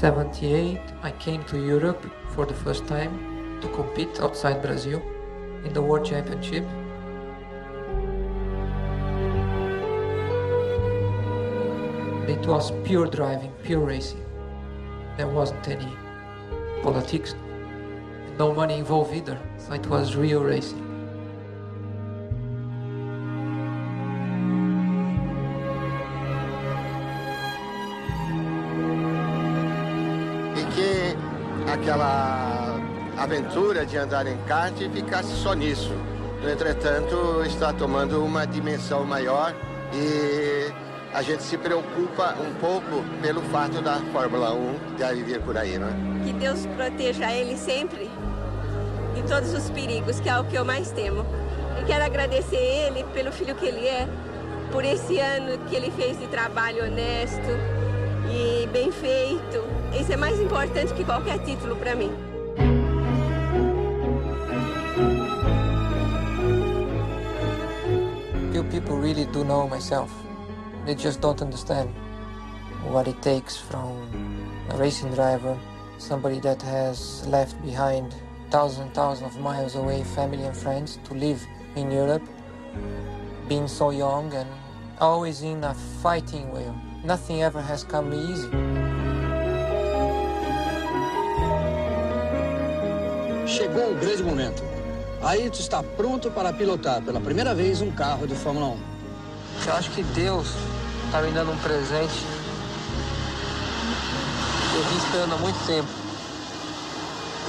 1978, I came to Europe for the first time to compete outside Brazil in the World Championship. It was pure driving, pure racing. There wasn't any politics, no money involved either, so it was real racing. E que aquela aventura de andar em kart ficasse só nisso. No entretanto, está tomando uma dimensão maior e a gente se preocupa um pouco pelo fato da Fórmula 1 deve vir por aí, não é? Que Deus proteja ele sempre de todos os perigos, que é o que eu mais temo. E quero agradecer ele pelo filho que ele é, por esse ano que ele fez de trabalho honesto e bem feito. Isso é mais importante que qualquer título para mim. Few people really do know myself. They just don't understand what it takes from a racing driver, somebody that has left behind thousands of miles away, family and friends, to live in Europe, being so young and always in a fighting way. Nothing ever has come easy. Chegou o grande momento. Ayrton está pronto para pilotar pela primeira vez um carro de Fórmula 1. Eu acho que Deus está me dando um presente. Eu vim esperando há muito tempo.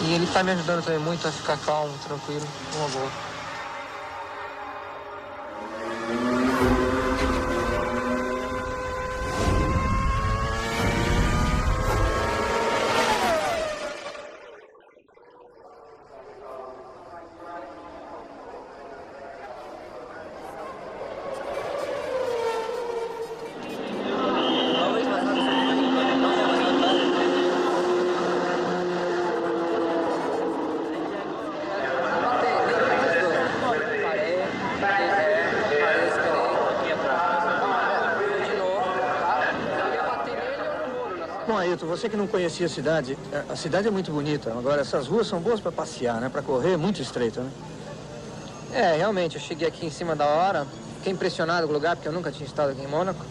E ele está me ajudando também muito a ficar calmo, tranquilo, uma boa. Bom, Ayrton, você que não conhecia a cidade é muito bonita. Agora, essas ruas são boas para passear, né? Para correr, muito estreita, né? É, realmente, eu cheguei aqui em cima da hora, fiquei impressionado com o lugar, porque eu nunca tinha estado aqui em Mônaco.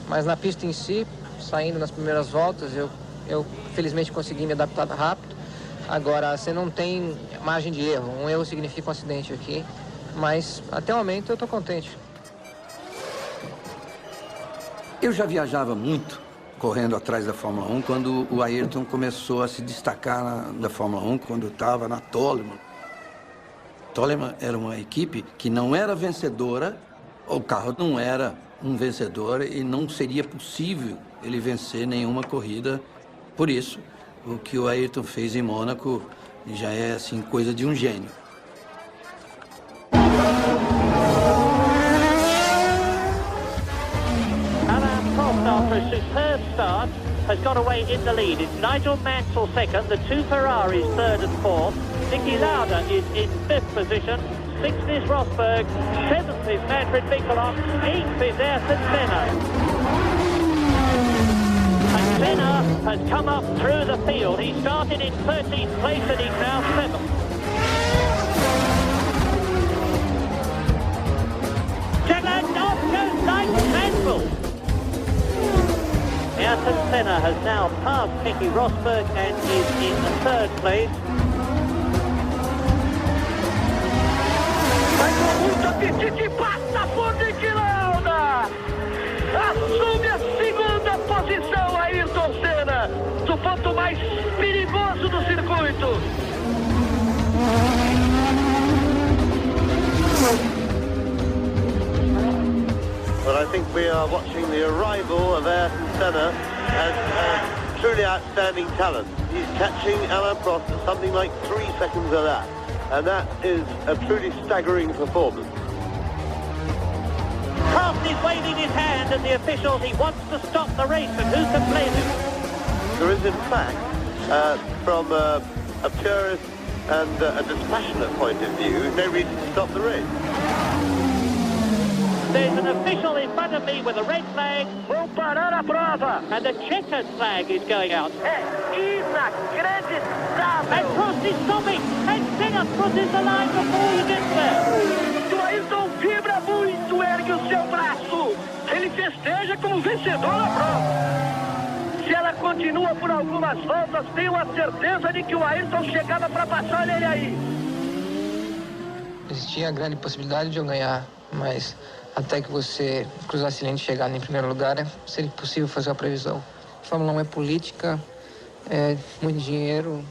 Mas na pista em si, saindo nas primeiras voltas, eu felizmente consegui me adaptar rápido. Agora, você não tem margem de erro, um erro significa um acidente aqui, mas até o momento eu estou contente. Eu já viajava muito correndo atrás da Fórmula 1 quando o Ayrton começou a se destacar na Fórmula 1, quando estava na Toleman. Toleman era uma equipe que não era vencedora, o carro não era um vencedor e não seria possível ele vencer nenhuma corrida. Por isso, o que o Ayrton fez em Mônaco já é assim coisa de um gênio. After a superb start, has got away in the lead. It's Nigel Mansell second, the two Ferraris third and fourth. Nicky Lauda is in fifth position. Sixth is Rosberg. Seventh is Manfred Winkelhoff. Eighth is Ayrton Senna. And Senna has come up through the field. He started in 13th place and he's now 7th. Jackland, off goes Nigel Mansell. Ayrton Senna has now passed Nicky Rosberg and is in third place. Muito apetite, passa por Nicky Lauda! Assume a segunda posição, Ayrton Senna, do ponto mais perigoso do circuito. But I think we are watching the arrival of Ayrton Senna as a truly outstanding talent. He's catching Alain Prost at something like 3 seconds of that. And that is a truly staggering performance. Prost is waving his hand at the officials. He wants to stop the race, and who can blame him? There is, in fact, from a purist and a dispassionate point of view, no reason to stop the race. There's an official in front of me with a red flag. Vão parar a prova. And the checkered flag is going out. É inacreditável. And Prost is stopping. And Senna crosses the line before he gets there. O Ayrton vibra muito, ergue o seu braço. Ele festeja como vencedor na prova. Se ela continua por algumas voltas, tenho a certeza de que o Ayrton chegava para passar ele aí. Existia a grande possibilidade de eu ganhar, mas até que você cruzasse a linha e chegar em primeiro lugar, seria impossível fazer uma previsão. A Fórmula 1 é política, é muito dinheiro.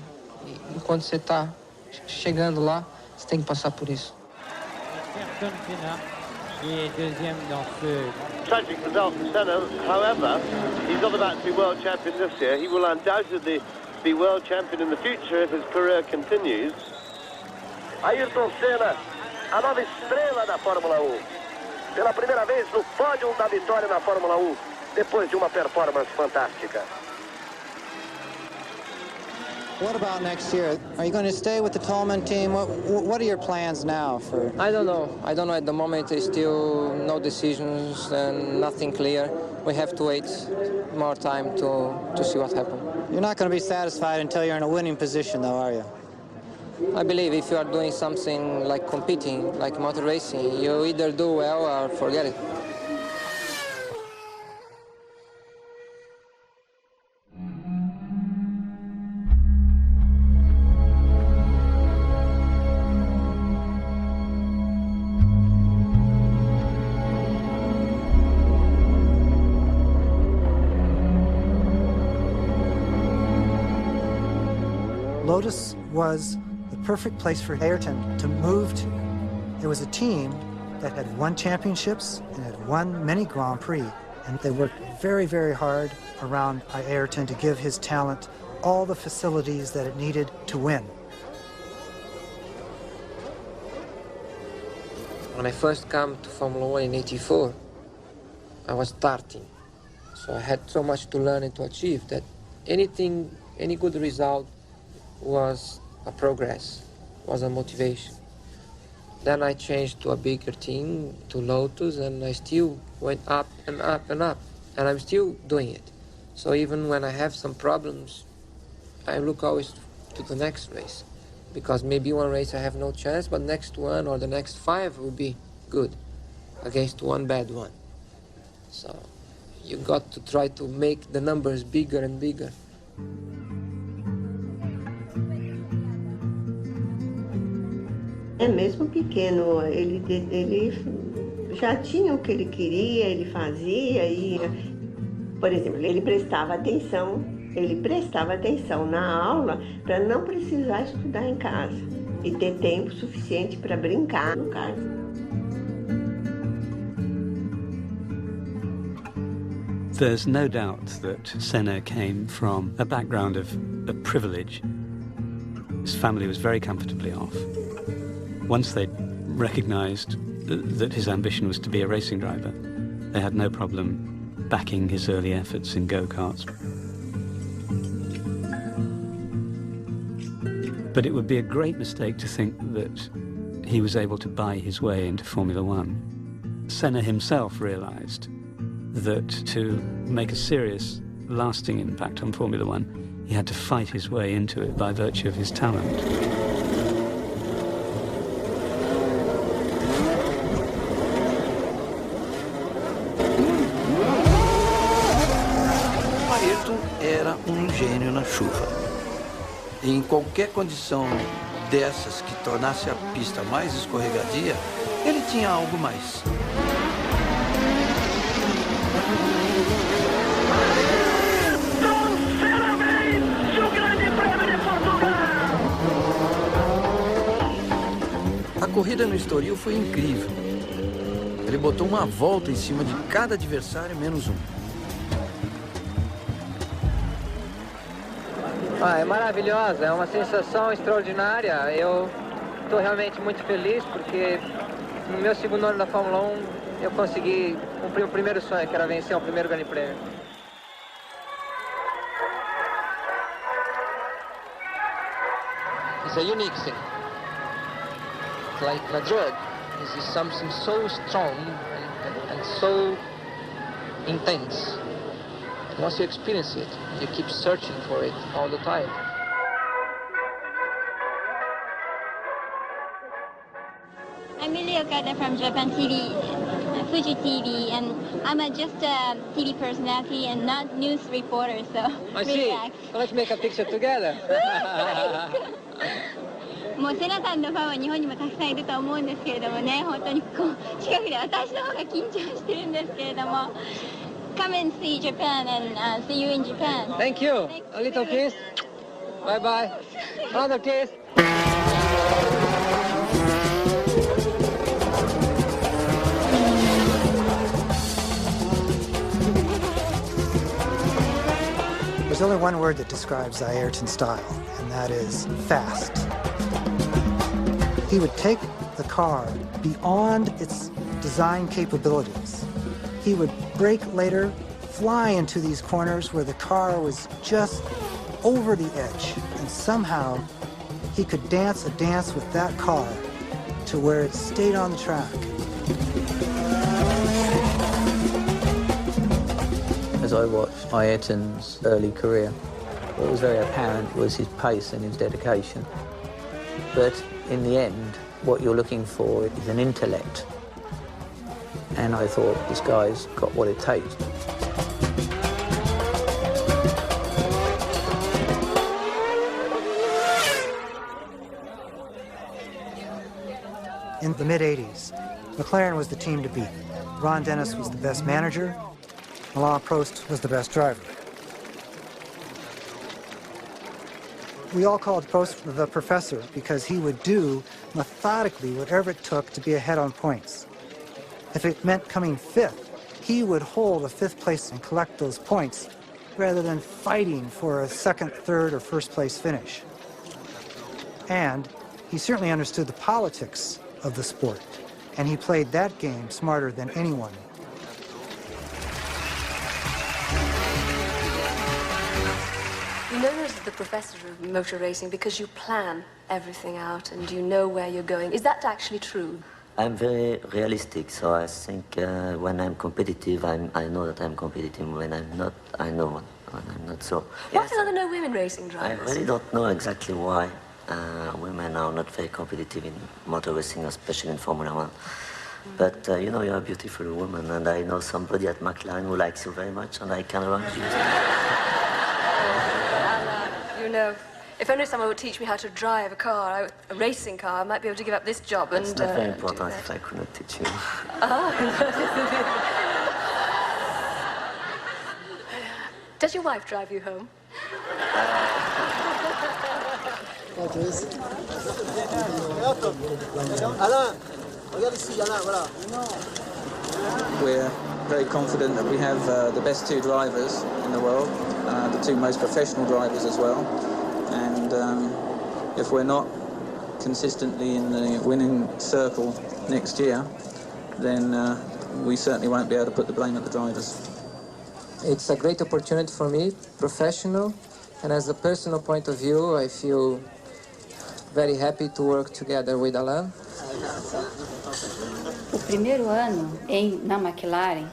E enquanto você está chegando lá, você tem que passar por isso. Ayrton Senna, qui est deuxième dans ce... Tragic result for Senna. However, he's not about to be world champion this year. He will undoubtedly be world champion in the future if his career continues. Ayrton Senna, a nova estrela da Fórmula 1. Pela primeira vez no pódio da vitória na Fórmula 1, depois de uma performance fantástica. What about next year? Are you going to stay with the Tolman team? What are your plans now for? I don't know. At the moment, there's still no decisions and nothing clear. We have to wait more time to see what happens. You're not going to be satisfied until you're in a winning position, though, are you? I believe if you are doing something like competing, like motor racing, you either do well or forget it. Lotus was the perfect place for Ayrton to move to. It was a team that had won championships and had won many Grand Prix, and they worked very, very hard around Ayrton to give his talent all the facilities that it needed to win. When I first came to Formula 1 in '84, I was starting. So I had so much to learn and to achieve that any good result was a progress, was a motivation. Then I changed to a bigger team, to Lotus, and I still went up and up and up, and I'm still doing it. So even when I have some problems, I look always to the next race, because maybe one race I have no chance, but next one or the next 5 will be good against one bad one. So you got to try to make the numbers bigger and bigger. É mesmo pequeno, ele já tinha o que ele queria, ele fazia e, por exemplo, ele prestava atenção na aula para não precisar estudar em casa e ter tempo suficiente para brincar no carro. There's no doubt that Senna came from a background of privilege. His family was very comfortably off. Once they'd recognised that his ambition was to be a racing driver, they had no problem backing his early efforts in go-karts. But it would be a great mistake to think that he was able to buy his way into Formula One. Senna himself realised that to make a serious, lasting impact on Formula One, he had to fight his way into it by virtue of his talent. Ayrton era gênio na chuva. E em qualquer condição dessas que tornasse a pista mais escorregadia, ele tinha algo mais. A corrida no Estoril foi incrível. Ele botou uma volta em cima de cada adversário menos um. É maravilhosa, é uma sensação extraordinária. Eu estou realmente muito feliz porque no meu segundo ano da Fórmula 1 eu consegui cumprir o primeiro sonho, que era vencer o primeiro Grande Prêmio. It's a unique thing. It's like a drug. This is something so strong and It's so intense. Once you experience it, you keep searching for it all the time. I'm Millie Okada from Japan TV, Fuji TV, and I'm just a TV personality and not news reporter, so I see. relax. So let's make a picture together. もうセナさんのファンは日本にもたくさんいると思うんですけれどもね、本当にこう近くで私の方が緊張してるんですけれども。Come and see Japan and see you in Japan. Thank you. A little kiss. Bye bye. Another kiss. There's only one word that describes Ayrton's style, and that is fast. He would take the car beyond its design capabilities. He would brake later, fly into these corners where the car was just over the edge, and somehow he could dance a dance with that car to where it stayed on the track. As I watched Ayrton's early career, what was very apparent was his pace and his dedication. But in the end, what you're looking for is an intellect. And I thought, this guy's got what it takes. In the mid-'80s, McLaren was the team to beat. Ron Dennis was the best manager. Alain Prost was the best driver. We all called Prost the professor because he would do methodically whatever it took to be ahead on points. If it meant coming fifth, he would hold a fifth place and collect those points rather than fighting for a second, third, or first place finish. And he certainly understood the politics of the sport, and he played that game smarter than anyone. You know as the professor of motor racing because you plan everything out and you know where you're going. Is that actually true? I'm very realistic, so I think when I'm competitive, I know that I'm competitive. When I'm not, I know when I'm not. So why are there no women racing drivers? I really don't know exactly why women are not very competitive in motor racing, especially in Formula One. But you know, you're a beautiful woman, and I know somebody at McLaren who likes you very much, and I can arrange you. You know, if only someone would teach me how to drive a car, a racing car, I might be able to give up this job and It's not very important if I could not teach you. Does your wife drive you home? We're very confident that we have the best two drivers in the world, the two most professional drivers as well. And if we're not consistently in the winning circle next year, then we certainly won't be able to put the blame at the drivers. It's a great opportunity for me, professional, and as a personal point of view, I feel very happy to work together with Alain. O primeiro ano na McLaren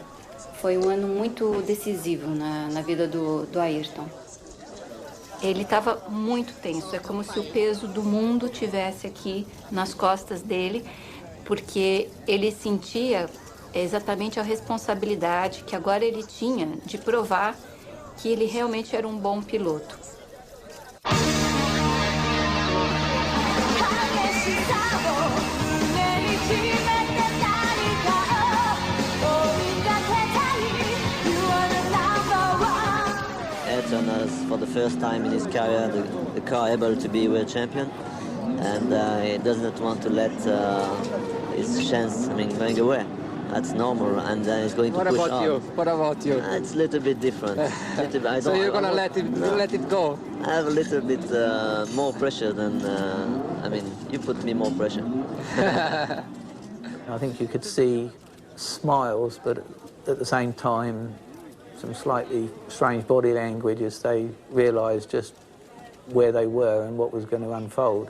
foi ano muito decisivo na vida do Ayrton. Ele estava muito tenso, é como se o peso do mundo tivesse aqui nas costas dele, porque ele sentia exatamente a responsabilidade que agora ele tinha de provar que ele realmente era um bom piloto. Ayrton has, for the first time in his career, the car able to be world champion, and he does not want to let his chance, going away. That's normal, and he's going to push on. What about you? It's a little bit different. So you're gonna let it go? I have a little bit more pressure than, you put me more pressure. I think you could see smiles, but at the same time, some slightly strange body language as they realised just where they were and what was going to unfold.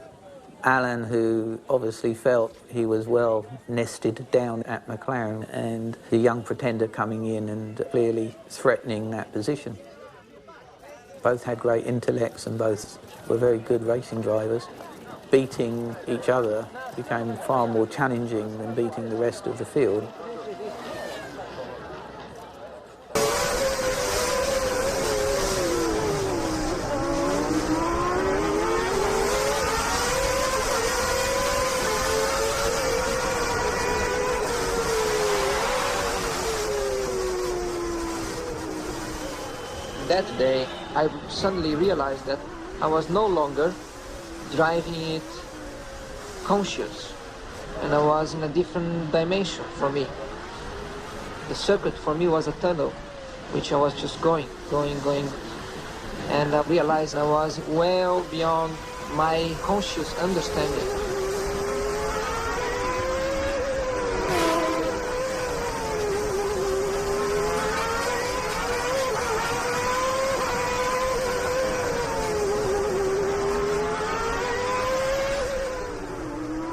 Alan, who obviously felt he was well nested down at McLaren, and the young pretender coming in and clearly threatening that position. Both had great intellects and both were very good racing drivers. Beating each other became far more challenging than beating the rest of the field. That day, I suddenly realized that I was no longer driving it conscious, and I was in a different dimension for me. The circuit for me was a tunnel, which I was just going, and I realized I was well beyond my conscious understanding.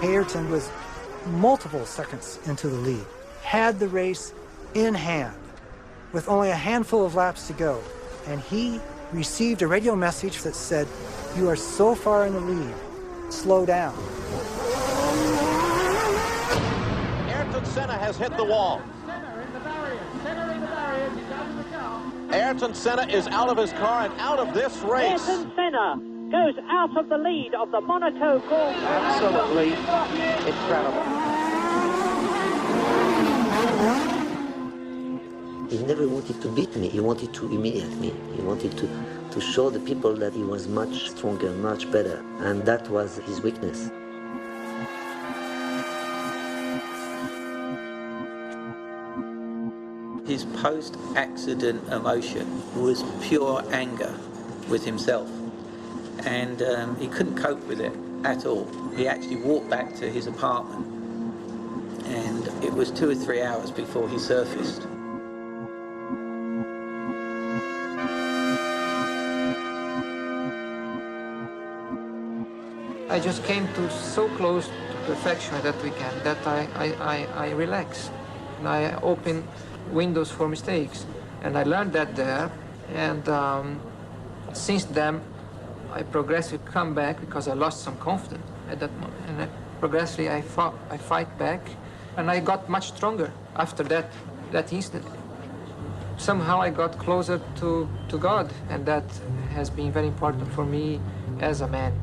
Ayrton was multiple seconds into the lead, had the race in hand, with only a handful of laps to go, and he received a radio message that said, "You are so far in the lead, slow down." Ayrton Senna has hit the wall. Ayrton Senna is out of his car and out of this race. Ayrton Senna goes out of the lead of the Monaco Grand Prix. Absolutely incredible. He never wanted to beat me, he wanted to humiliate me. He wanted to show the people that he was much stronger, much better, and that was his weakness. His post-accident emotion was pure anger with himself. And he couldn't cope with it at all. He actually walked back to his apartment, and it was 2 or 3 hours before he surfaced. I just came to so close to perfection that weekend that I relaxed, and I opened windows for mistakes, and I learned that there, and since then I progressively come back because I lost some confidence at that moment, and progressively I fight back, and I got much stronger after that instant. Somehow I got closer to God, and that has been very important for me as a man.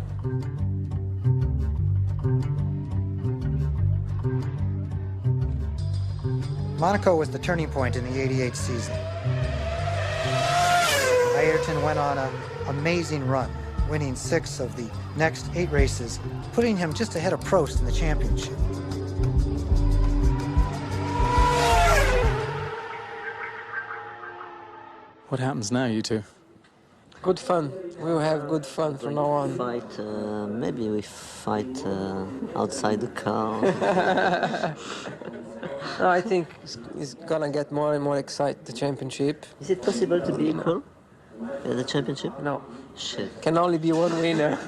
Monaco was the turning point in the '88 season. Ayrton went on an amazing run, winning 6 of the next 8 races, putting him just ahead of Prost in the championship. What happens now, you two? Good fun. We'll have good fun from now on. Maybe we fight outside the car. No, I think it's gonna get more and more exciting, the championship. Is it possible to be equal in the championship? No. Shit. Can only be one winner.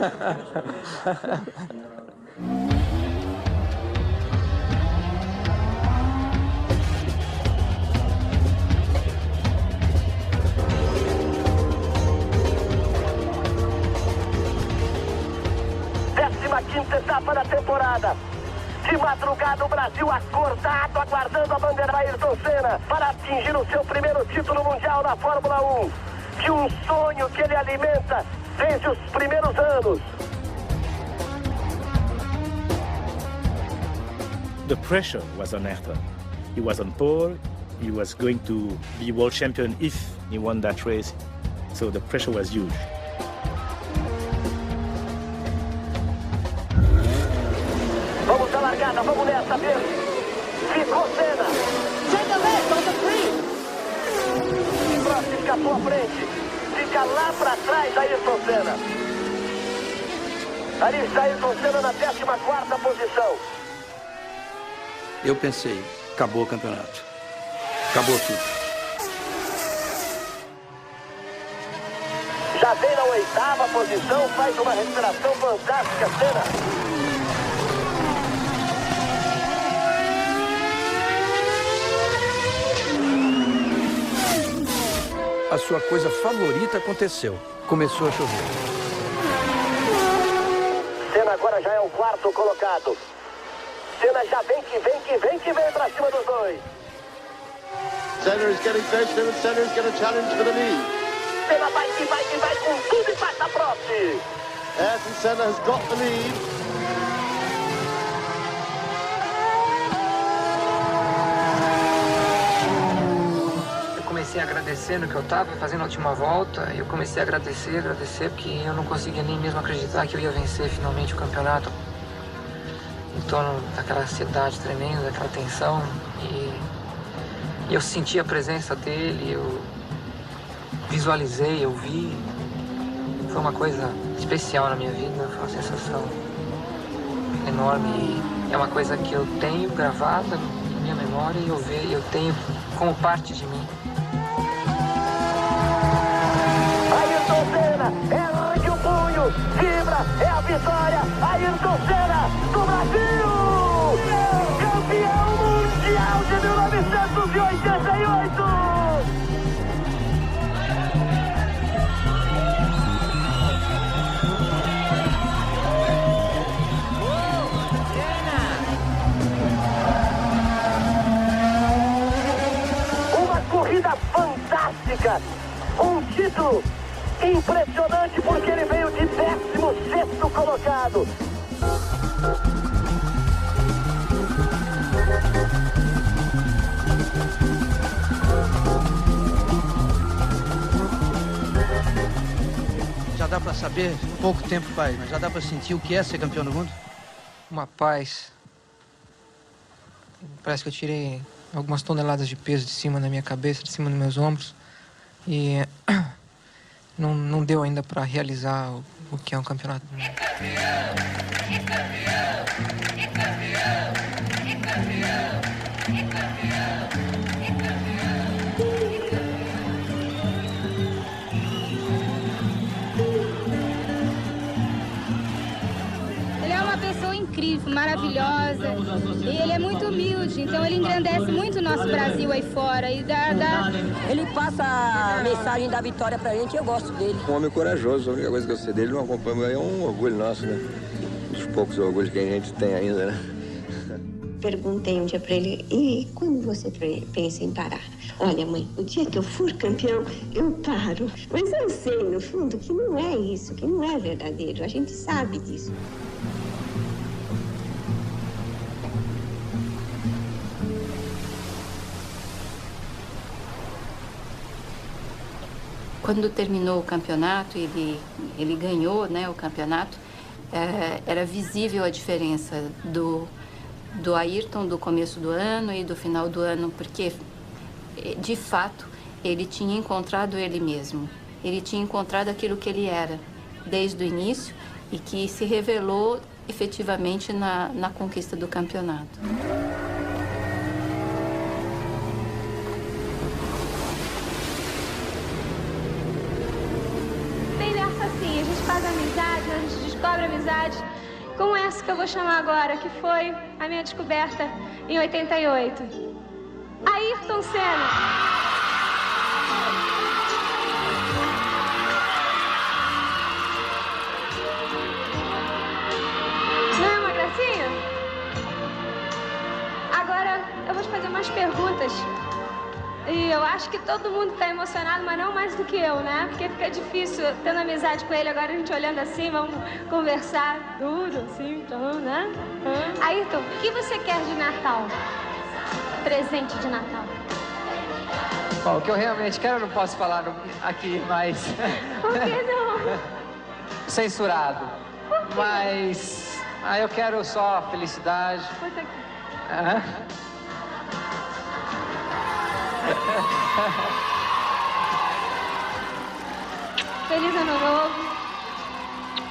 Quinta etapa da temporada. De madrugada, o Brasil acordado, aguardando a bandeira da Ayrton Senna para atingir o seu primeiro título mundial na Fórmula 1. De um sonho que ele alimenta desde os primeiros anos. The pressure was on Ayrton. He was on pole. He was going to be world champion if he won that race. So the pressure was huge. Vamos à largada, vamos nessa, mesmo. Ficou Senna. Chega left on the free. Prost escapou à frente. Fica lá para trás Ayrton Senna. Ali está Ayrton Senna na 14ª posição. Eu pensei, acabou o campeonato. Acabou tudo. Já vem na 8ª posição, faz uma recuperação fantástica, Senna. a sua coisa favorita aconteceu. Começou a chover. Senna agora já é o quarto colocado. Senna já vem pra cima dos dois. Senna is getting close. Senna is going to challenge for the lead. Senna vai com tudo e passa Prost. Ayrton Senna has got the lead. Comecei agradecendo que eu estava fazendo a última volta. Eu comecei a agradecer, porque eu não conseguia nem mesmo acreditar que eu ia vencer finalmente o campeonato. Em torno daquela ansiedade tremenda, daquela tensão. E eu senti a presença dele, eu visualizei, eu vi. Foi uma coisa especial na minha vida, foi uma sensação enorme. E é uma coisa que eu tenho gravada na minha memória e eu tenho como parte de mim. Ayrton Senna, ergue o punho, vibra, é a vitória. Ayrton Senna, do Brasil! Campeão mundial de 1988! Uma corrida fantástica! Um título impressionante porque ele veio de 16º colocado. Já dá pra saber, pouco tempo faz, mas já dá pra sentir o que é ser campeão do mundo? Uma paz. Parece que eu tirei algumas toneladas de peso de cima da minha cabeça, de cima dos meus ombros. E não deu ainda para realizar o que é um campeonato. Ele é uma pessoa incrível, maravilhosa, e ele é muito humilde, então ele engrandece muito o nosso Brasil aí fora. E Ele passa a mensagem da vitória pra gente e eu gosto dele. Um homem corajoso, a única coisa que eu sei dele não acompanha, é um orgulho nosso, né? Dos poucos orgulhos que a gente tem ainda, né? Perguntei um dia pra ele, e quando você pensa em parar? Olha, mãe, o dia que eu for campeão, eu paro. Mas eu sei, no fundo, que não é isso, que não é verdadeiro. A gente sabe disso. Quando terminou o campeonato, ele ganhou, né, o campeonato, era visível a diferença do Ayrton do começo do ano e do final do ano, porque, de fato, ele tinha encontrado ele mesmo. Ele tinha encontrado aquilo que ele era desde o início e que se revelou efetivamente na conquista do campeonato. Assim, a gente faz amizade, a gente descobre amizade, como essa que eu vou chamar agora, que foi a minha descoberta em 88. Ayrton Senna. Não é uma gracinha? Agora eu vou te fazer umas perguntas. E eu acho que todo mundo está emocionado, mas não mais do que eu, né? Porque fica difícil tendo amizade com ele, agora a gente olhando assim, vamos conversar tudo assim, então, né? Ayrton, o que você quer de Natal? Presente de Natal. Bom, o que eu realmente quero eu não posso falar aqui, mas... Por que não? Censurado. Por quê? Mas... eu quero só felicidade. Puta que... Feliz Ano Novo,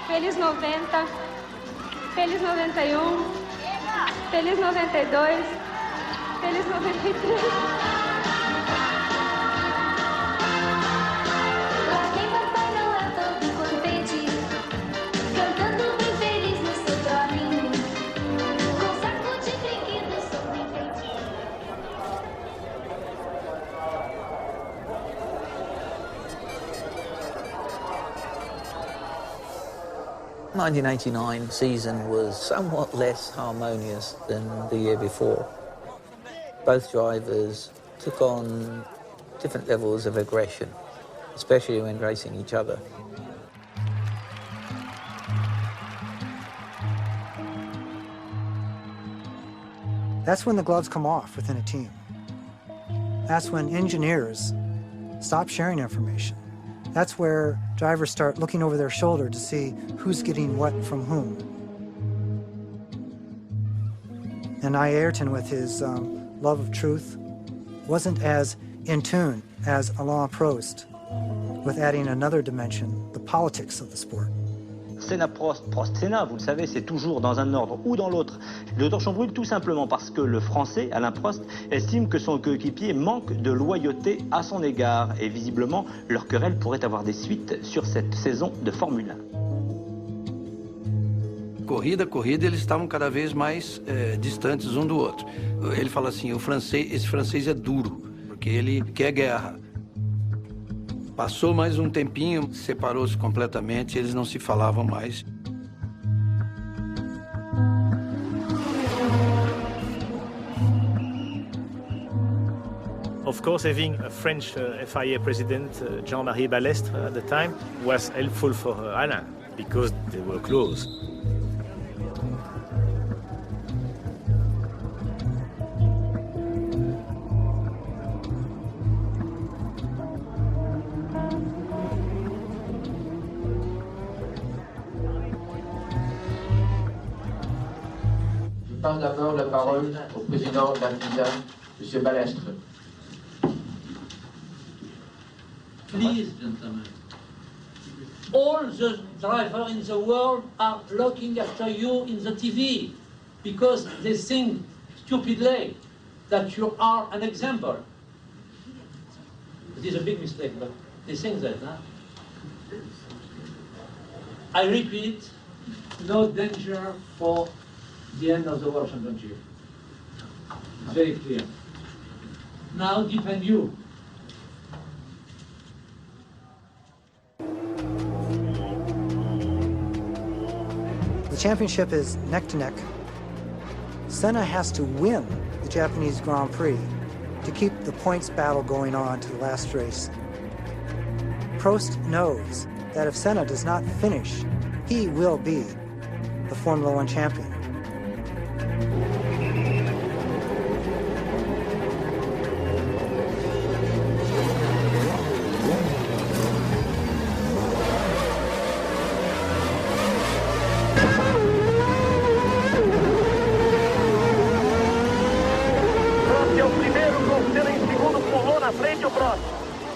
Feliz 90, Feliz 91, Feliz 92, Feliz 93. Pra quem Papai Noel é todo contente, cantando bem feliz no seu trolinho, com saco de brinquedos sobre enfeite. 1989 season was somewhat less harmonious than the year before. Both drivers took on different levels of aggression, especially when racing each other. That's when the gloves come off within a team. That's when engineers stop sharing information. That's where drivers start looking over their shoulder to see who's getting what from whom. And Ayrton, with his love of truth, wasn't as in tune as Alain Prost, with adding another dimension, the politics of the sport. Senna, Prost, Prost, Senna, vous le savez, c'est toujours dans un ordre ou dans l'autre. Le torchon brûle tout simplement parce que le Français, Alain Prost, estime que son coéquipier manque de loyauté à son égard. Et visiblement, leur querelle pourrait avoir des suites sur cette saison de Formule 1. Corrida a corrida, eles estavam cada vez mais distantes um do outro. Ele fala assim, esse francês é duro, porque ele quer guerra. Passou mais um tempinho, separou-se completamente, eles não se falavam mais. Of course, having a French FIA president, Jean-Marie Balestre, at the time, was helpful for Alain, because they were close. Je passe d'abord la parole au président de la FIA, M. Balestre. Please, gentlemen. All the drivers in the world are looking after you in the TV because they think stupidly that you are an example. It is a big mistake, but they think that. Huh? I repeat, no danger for the end of the World Championship. Very clear. Now depend you. The championship is neck to neck. Senna has to win the Japanese Grand Prix to keep the points battle going on to the last race. Prost knows that if Senna does not finish, he will be the Formula One champion.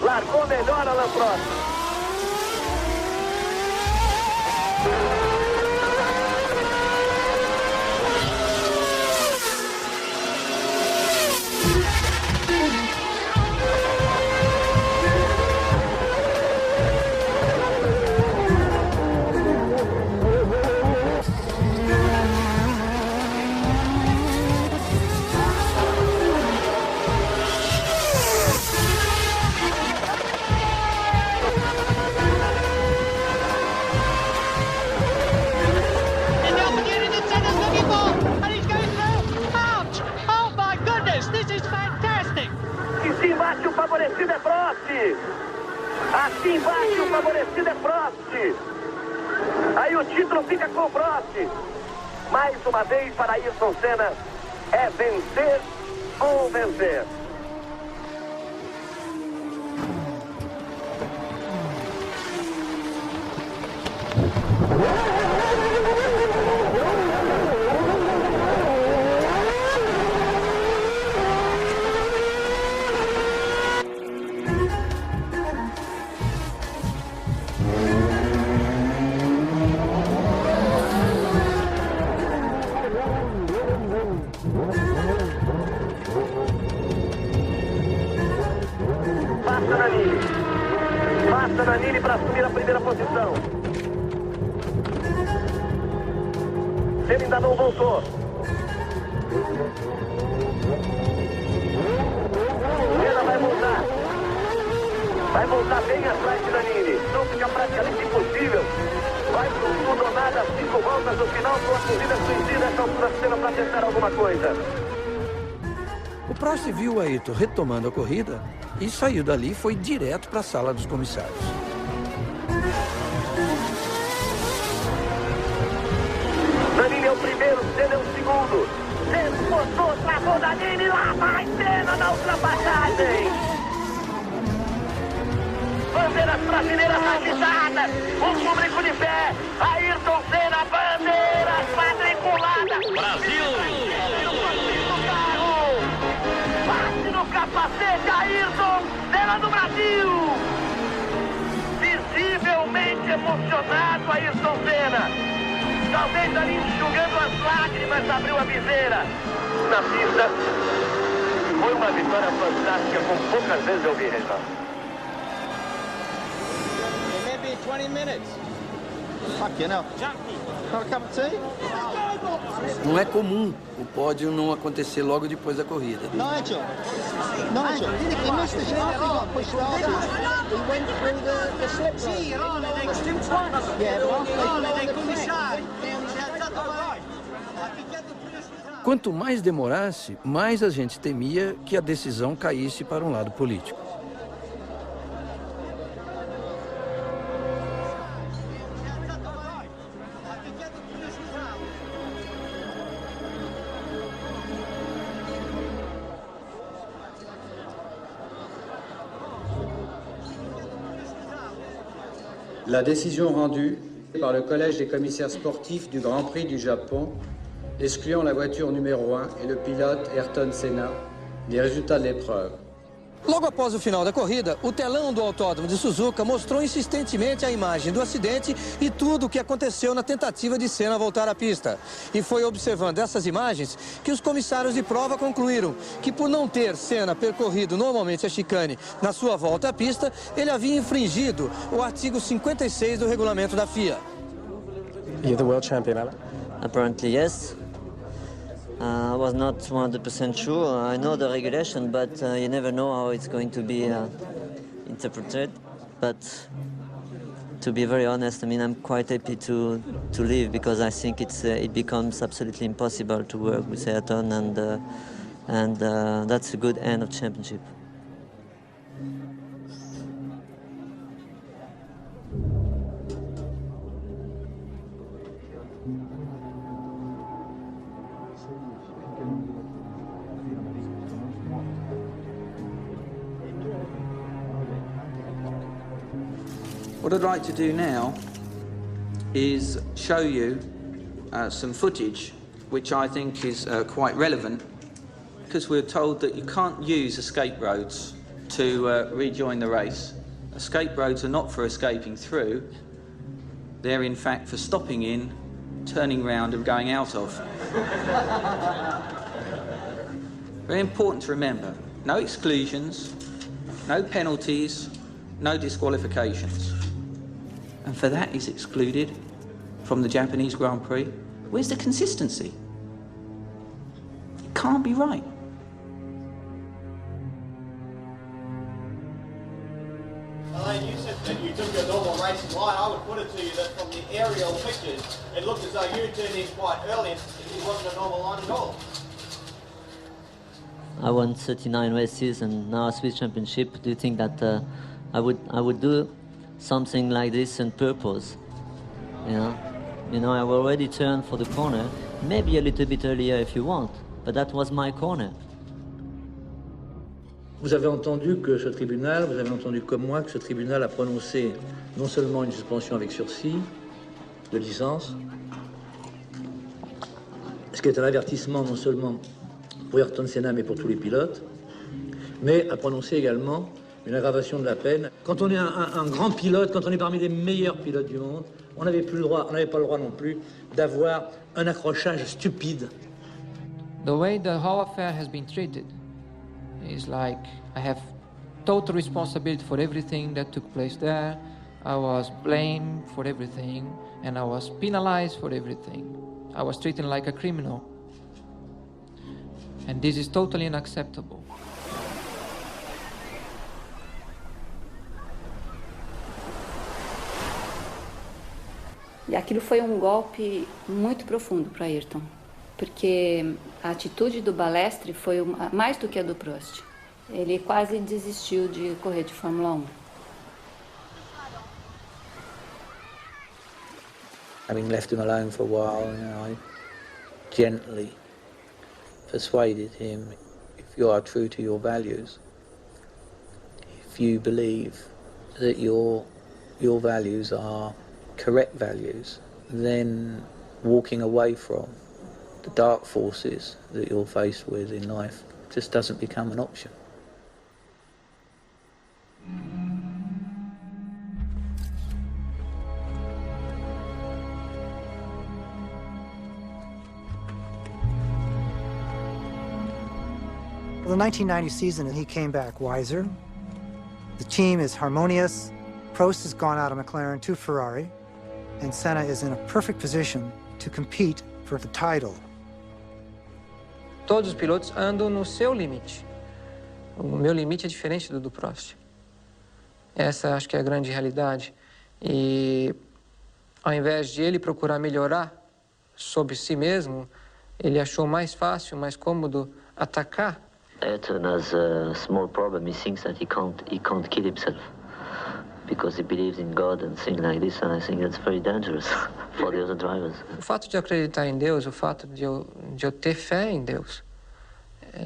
Largou melhor Alain Prost. Favorecido é Prost. Assim embaixo, o favorecido é Prost. Aí o título fica com o Prost. Mais uma vez para Ayrton Senna, é vencer ou vencer. Passa para assumir a primeira posição. Ele ainda não voltou. Senna vai voltar. Vai voltar bem atrás de Nannini. Não fica praticamente impossível Vai tudo ou nada, 5 voltas no final, com a corrida suicida essa altura Senna para tentar alguma coisa. O Prost viu o Ayrton retomando a corrida e saiu dali e foi direto para a sala dos comissários. Danilo é o primeiro, Senna é o segundo. Senna postou, travou Danilo e lá vai Senna na ultrapassagem. Bandeiras brasileiras agitadas, o público de pé, Ayrton Senna, bandeiras quadriculadas. Brasil! Bate no capacete, Ayrton Senna do Brasil! Visivelmente emocionado, Ayrton Senna. Talvez ali enxugando as lágrimas, abriu a viseira. Na pista, foi uma vitória fantástica, como poucas vezes eu vi, Reginaldo. 20 minutes. Fucking hell. Got a cup of tea? Não é comum o pódio não acontecer logo depois da corrida. Nigel, he missed the start, he got pushed off. He went through the slip road. Yeah, Quanto mais demorasse, mais a gente temia que a decisão caísse para um lado político. La décision rendue par le Collège des commissaires sportifs du Grand Prix du Japon, excluant la voiture numéro 1 et le pilote Ayrton Senna, des résultats de l'épreuve. Logo após o final da corrida, o telão do autódromo de Suzuka mostrou insistentemente a imagem do acidente e tudo o que aconteceu na tentativa de Senna voltar à pista. E foi observando essas imagens que os comissários de prova concluíram que, por não ter Senna percorrido normalmente a chicane na sua volta à pista, ele havia infringido o artigo 56 do regulamento da FIA. You're the world champion, Alan? Apparently, yes. I was not 100% sure. I know the regulation, but you never know how it's going to be interpreted. But to be very honest, I mean, I'm quite happy to leave because I think it becomes absolutely impossible to work with Ayrton, and that's a good end of championship. What I'd like to do now is show you some footage which I think is quite relevant, because we're told that you can't use escape roads to rejoin the race. Escape roads are not for escaping through, they're in fact for stopping in, turning round and going out of. Very important to remember, no exclusions, no penalties, no disqualifications. And for that is excluded from the Japanese Grand Prix. Where's the consistency? It can't be right. Elaine, you said that you took your normal racing line. I would put it to you that from the aerial pictures, it looked as though you turned in quite early and it wasn't a normal line at all. I won 39 races and now a Swiss Championship. Do you think that I would do something like this on purpose? You know, I've already turned for the corner, maybe a little bit earlier if you want, but that was my corner. Vous avez entendu que ce tribunal, vous avez entendu comme moi que ce tribunal a prononcé non seulement une suspension avec sursis de licence, ce qui est un avertissement non seulement pour Ayrton Senna mais pour tous les pilotes, mais a prononcé également une aggravation de la peine. Quand on est un grand pilote, quand on est parmi les meilleurs pilotes du monde, on n'avait pas le droit non plus d'avoir un accrochage stupide. The way the whole affair has been treated is like I have total responsibility for everything that took place there. I was blamed for everything and I was penalized for everything. I was treated like a criminal. And this is totally unacceptable. E aquilo foi um golpe muito profundo para Ayrton, porque a atitude do Balestre foi mais do que a do Prost. Ele quase desistiu de correr de Fórmula 1. Having left him alone for a while, I gently persuaded him, if you are true to your values, if you believe that your values are correct values, then walking away from the dark forces that you're faced with in life just doesn't become an option. For the 1990 season, he came back wiser. The team is harmonious. Prost has gone out of McLaren to Ferrari, and Senna is in a perfect position to compete for the title. Todos os pilotos andam no seu limite. O meu limite é diferente do Prost. Essa acho que é a grande realidade. E ao invés de ele procurar melhorar sobre si mesmo, ele achou mais fácil, mais cômodo atacar. Ayrton has a small problem. He thinks that he can't kill himself because he believes in God and things like this, and I think that's very dangerous for the other drivers. O fato de acreditar em Deus, o fato de eu ter fé em Deus,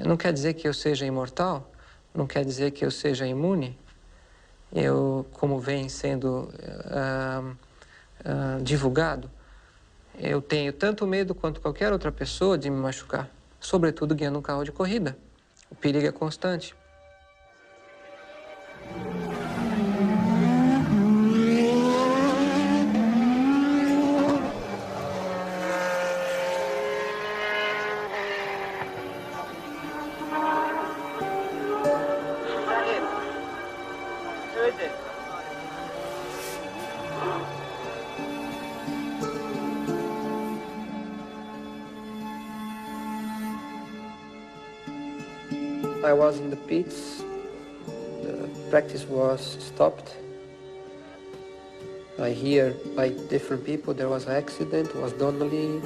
não quer dizer que eu seja imortal, não quer dizer que eu seja imune. Eu, como vem sendo divulgado, eu tenho tanto medo quanto qualquer outra pessoa de me machucar, sobretudo guiando um carro de corrida. O perigo é constante. I was in the pits, the practice was stopped. I hear by different people there was an accident, was Donnelly,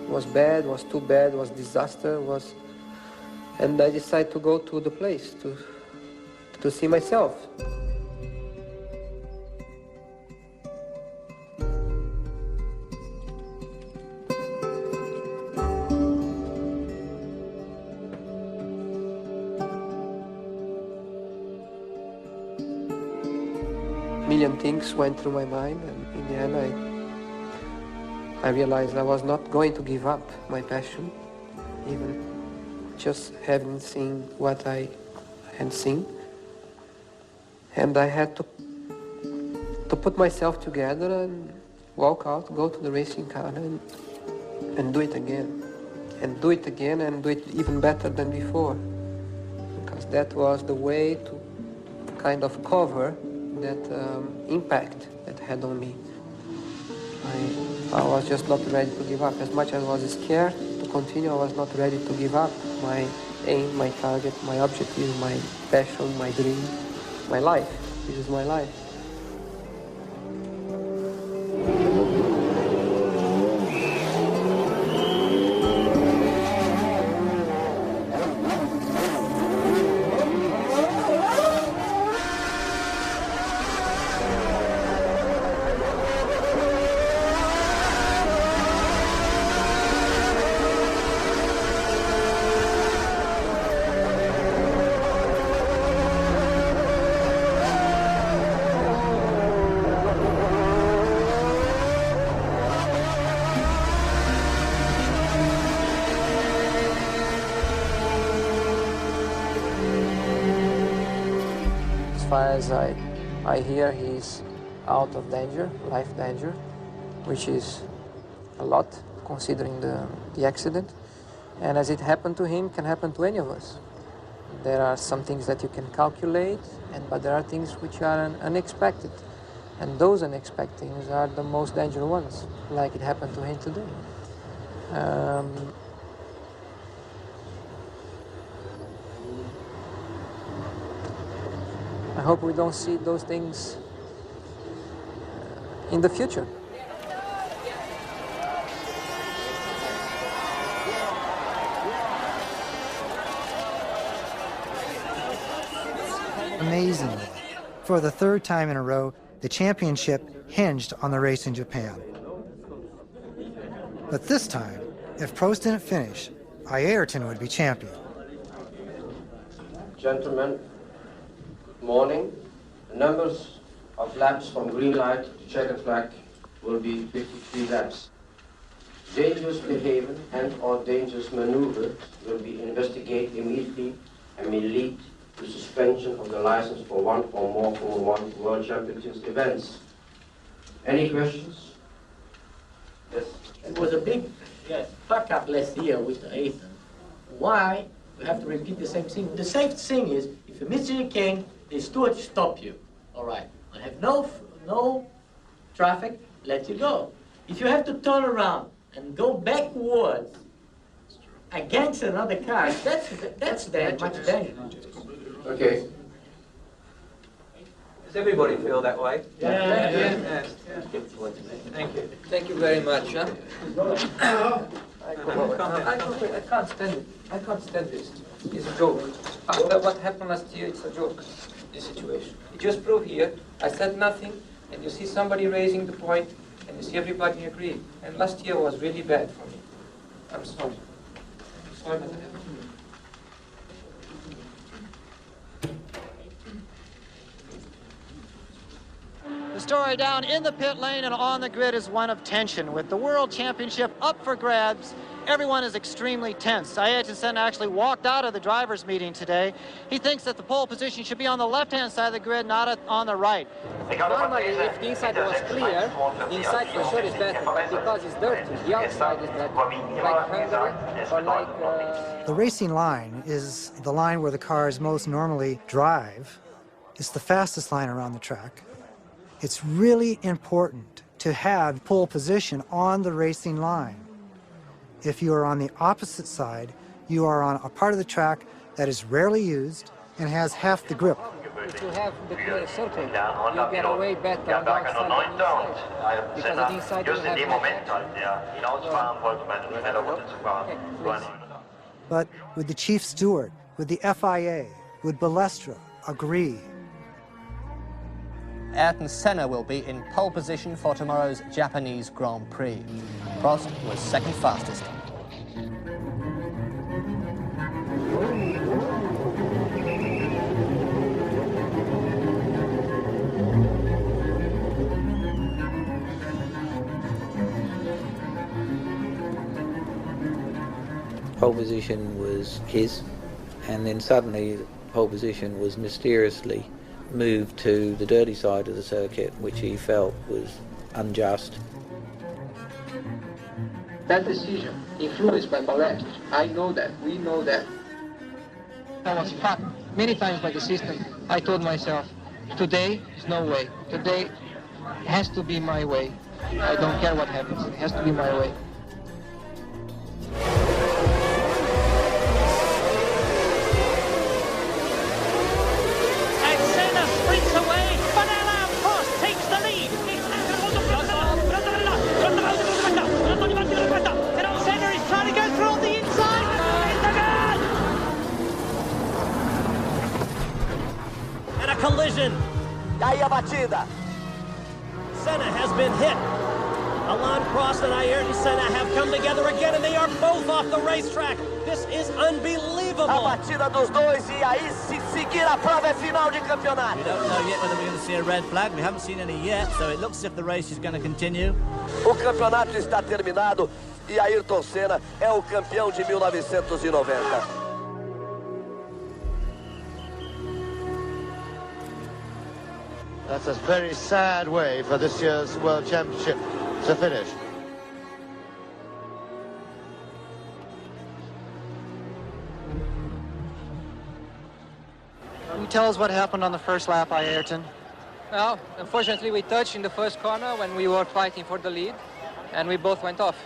was bad, was too bad, was disaster, and I decided to go to the place to see myself. Million things went through my mind, and in the end I realized I was not going to give up my passion, even just having seen what I had seen. And I had to put myself together and walk out, go to the racing car and do it again. And do it again and do it even better than before. Because that was the way to kind of cover that impact that had on me. I was just not ready to give up. As much as I was scared to continue, I was not ready to give up my aim, my target, my objective, my passion, my dream, my life. This is my life. As far as I hear, he's out of danger, life danger, which is a lot considering the accident. And as it happened to him, can happen to any of us. There are some things that you can calculate, but there are things which are unexpected. And those unexpected things are the most dangerous ones, like it happened to him today. I hope we don't see those things in the future. Amazingly, for the third time in a row, the championship hinged on the race in Japan. But this time, if Prost didn't finish, Ayrton would be champion. Gentlemen, good morning. The numbers of laps from green light to checkered flag will be 53 laps. Dangerous behavior and/or dangerous maneuver will be investigated immediately and may lead to suspension of the license for one or more Formula One World Championships events. Any questions? Yes. It was a big fuck up last year with Ayrton. Why? We have to repeat the same thing. The safe thing is, if you miss the chicane, the steward stop you. All right. I have no traffic, let you go. If you have to turn around and go backwards against another car, that's much dangerous. Okay. Does everybody feel that way? Yeah. Thank you. Thank you very much. Huh? I can't stand it. I can't stand this. It's a joke. After what happened last year, it's a joke, this situation. You just prove here, I said nothing, and you see somebody raising the point, and you see everybody agree. And last year was really bad for me. I'm sorry. I'm sorry that happened. The story down in the pit lane and on the grid is one of tension. With the World Championship up for grabs, everyone is extremely tense. Ayrton Senna actually walked out of the drivers' meeting today. He thinks that the pole position should be on the left-hand side of the grid, not on the right. Normally, if the inside was clear, the inside for sure is better, but because it's dirty, the outside is better. Like Hungary or like... The racing line is the line where the cars most normally drive. It's the fastest line around the track. It's really important to have pole position on the racing line. If you are on the opposite side, you are on a part of the track that is rarely used and has half the grip. If you have the clear circle, you get away better on the outside than inside. Because on the inside you have But would the chief steward, would the FIA, would Balestra agree? Ayrton Senna will be in pole position for tomorrow's Japanese Grand Prix. Prost was second fastest. Pole position was his, and then suddenly pole position was mysteriously moved to the dirty side of the circuit, which he felt was unjust. That decision, influenced by Balestra, I know that, we know that. I was fucked many times by the system. I told myself, today is no way. Today has to be my way. I don't care what happens, it has to be my way. Collision. Aí a batida. Senna has been hit. Alain Prost and Ayrton Senna have come together again, and they are both off the racetrack. This is unbelievable. A batida dos dois, e aí se seguir a prova é final de campeonato. We don't know yet whether we're going to see a red flag. We haven't seen any yet, so it looks as if the race is going to continue. O campeonato está terminado e Ayrton Senna é o campeão de 1990. That's a very sad way for this year's World Championship to finish. Can you tell us what happened on the first lap, Ayrton? Well, unfortunately we touched in the first corner when we were fighting for the lead, and we both went off.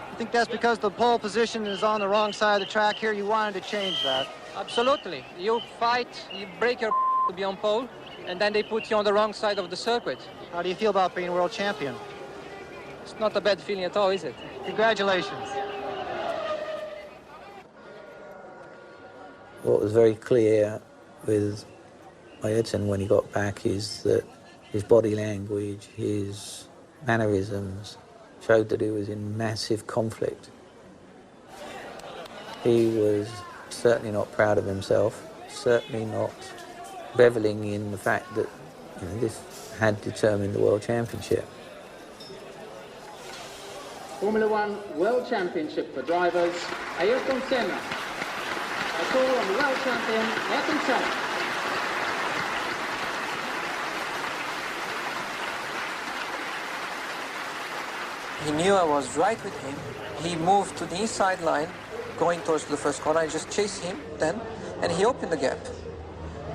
I think that's because the pole position is on the wrong side of the track here. You wanted to change that. Absolutely. You fight, you break your to be on pole, and then they put you on the wrong side of the circuit. How do you feel about being world champion? It's not a bad feeling at all, is it? Congratulations. What was very clear with Ayrton, when he got back, is that his body language, his mannerisms showed that he was in massive conflict. He was certainly not proud of himself, certainly not reveling in the fact that this had determined the World Championship. Formula One World Championship for drivers, Ayrton Senna. A call on the world champion, Ayrton Senna. He knew I was right with him. He moved to the inside line, going towards the first corner. I just chased him then, and he opened the gap.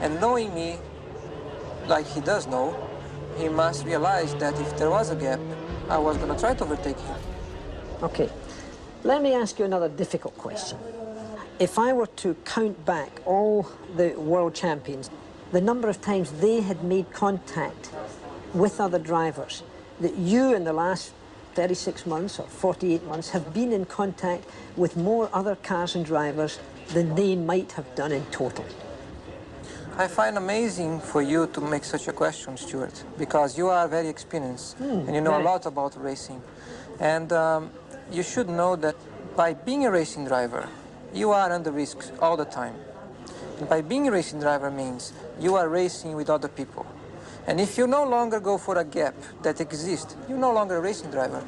And knowing me, like he does know, he must realize that if there was a gap, I was going to try to overtake him. Okay, let me ask you another difficult question. If I were to count back all the world champions, the number of times they had made contact with other drivers, that you in the last 36 months or 48 months have been in contact with more other cars and drivers than they might have done in total. I find amazing for you to make such a question, Stuart, because you are very experienced and you know a lot about racing. And you should know that by being a racing driver, you are under risk all the time. And by being a racing driver means you are racing with other people. And if you no longer go for a gap that exists, you're no longer a racing driver,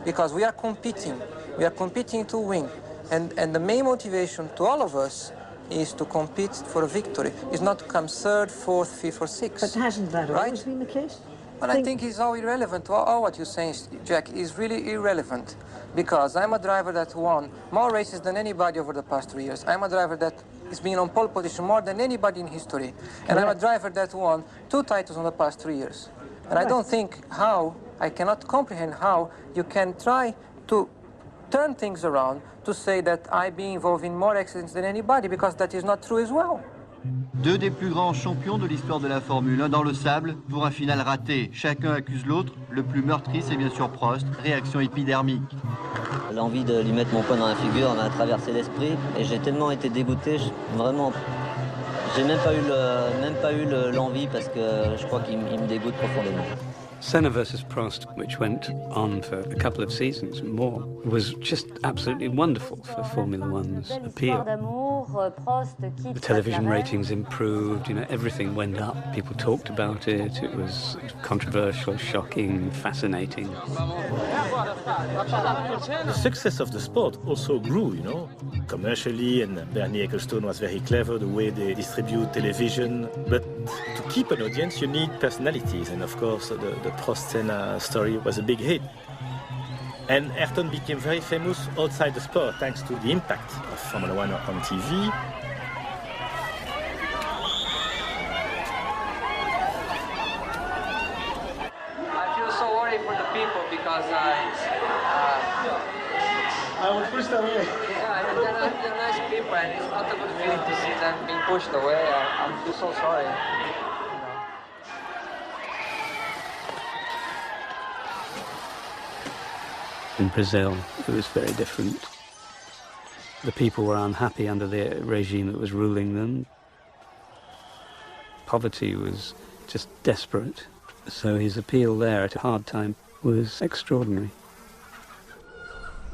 because we are competing. We are competing to win. And the main motivation to all of us is to compete for a victory. It's not to come third, fourth, fifth, or sixth. But hasn't that right? always been the case? Well, I think it's all irrelevant. All what you're saying, Jack, is really irrelevant. Because I'm a driver that won more races than anybody over the past 3 years. I'm a driver that has been on pole position more than anybody in history. And I'm a driver that won 2 titles in the past 3 years. And I don't think I cannot comprehend how you can try to turn things around to say that I've been involved in more accidents than anybody, because that is not true as well. Deux des plus grands champions de l'histoire de la Formule 1 dans le sable pour un final raté. Chacun accuse l'autre. Le plus meurtri, c'est bien sûr Prost. Réaction épidermique. L'envie de lui mettre mon poing dans la figure m'a traversé l'esprit et j'ai tellement été dégoûté, vraiment, j'ai même pas eu l'envie parce que je crois qu'il me dégoûte profondément. Senna versus Prost, which went on for a couple of seasons more, was just absolutely wonderful for Formula One's appeal. The television ratings improved, everything went up. People talked about it. It was controversial, shocking, fascinating. The success of the sport also grew, commercially, and Bernie Ecclestone was very clever, the way they distribute television. But to keep an audience, you need personalities, and of course, the Prost-Senna story was a big hit. And Ayrton became very famous outside the sport thanks to the impact of Formula One on TV. I feel so worried for the people because I was pushed away. Yeah, they're nice people, and it's not a good feeling to see them being pushed away. I feel so sorry. In Brazil, it was very different. The people were unhappy under the regime that was ruling them. Poverty was just desperate. So his appeal there at a hard time was extraordinary.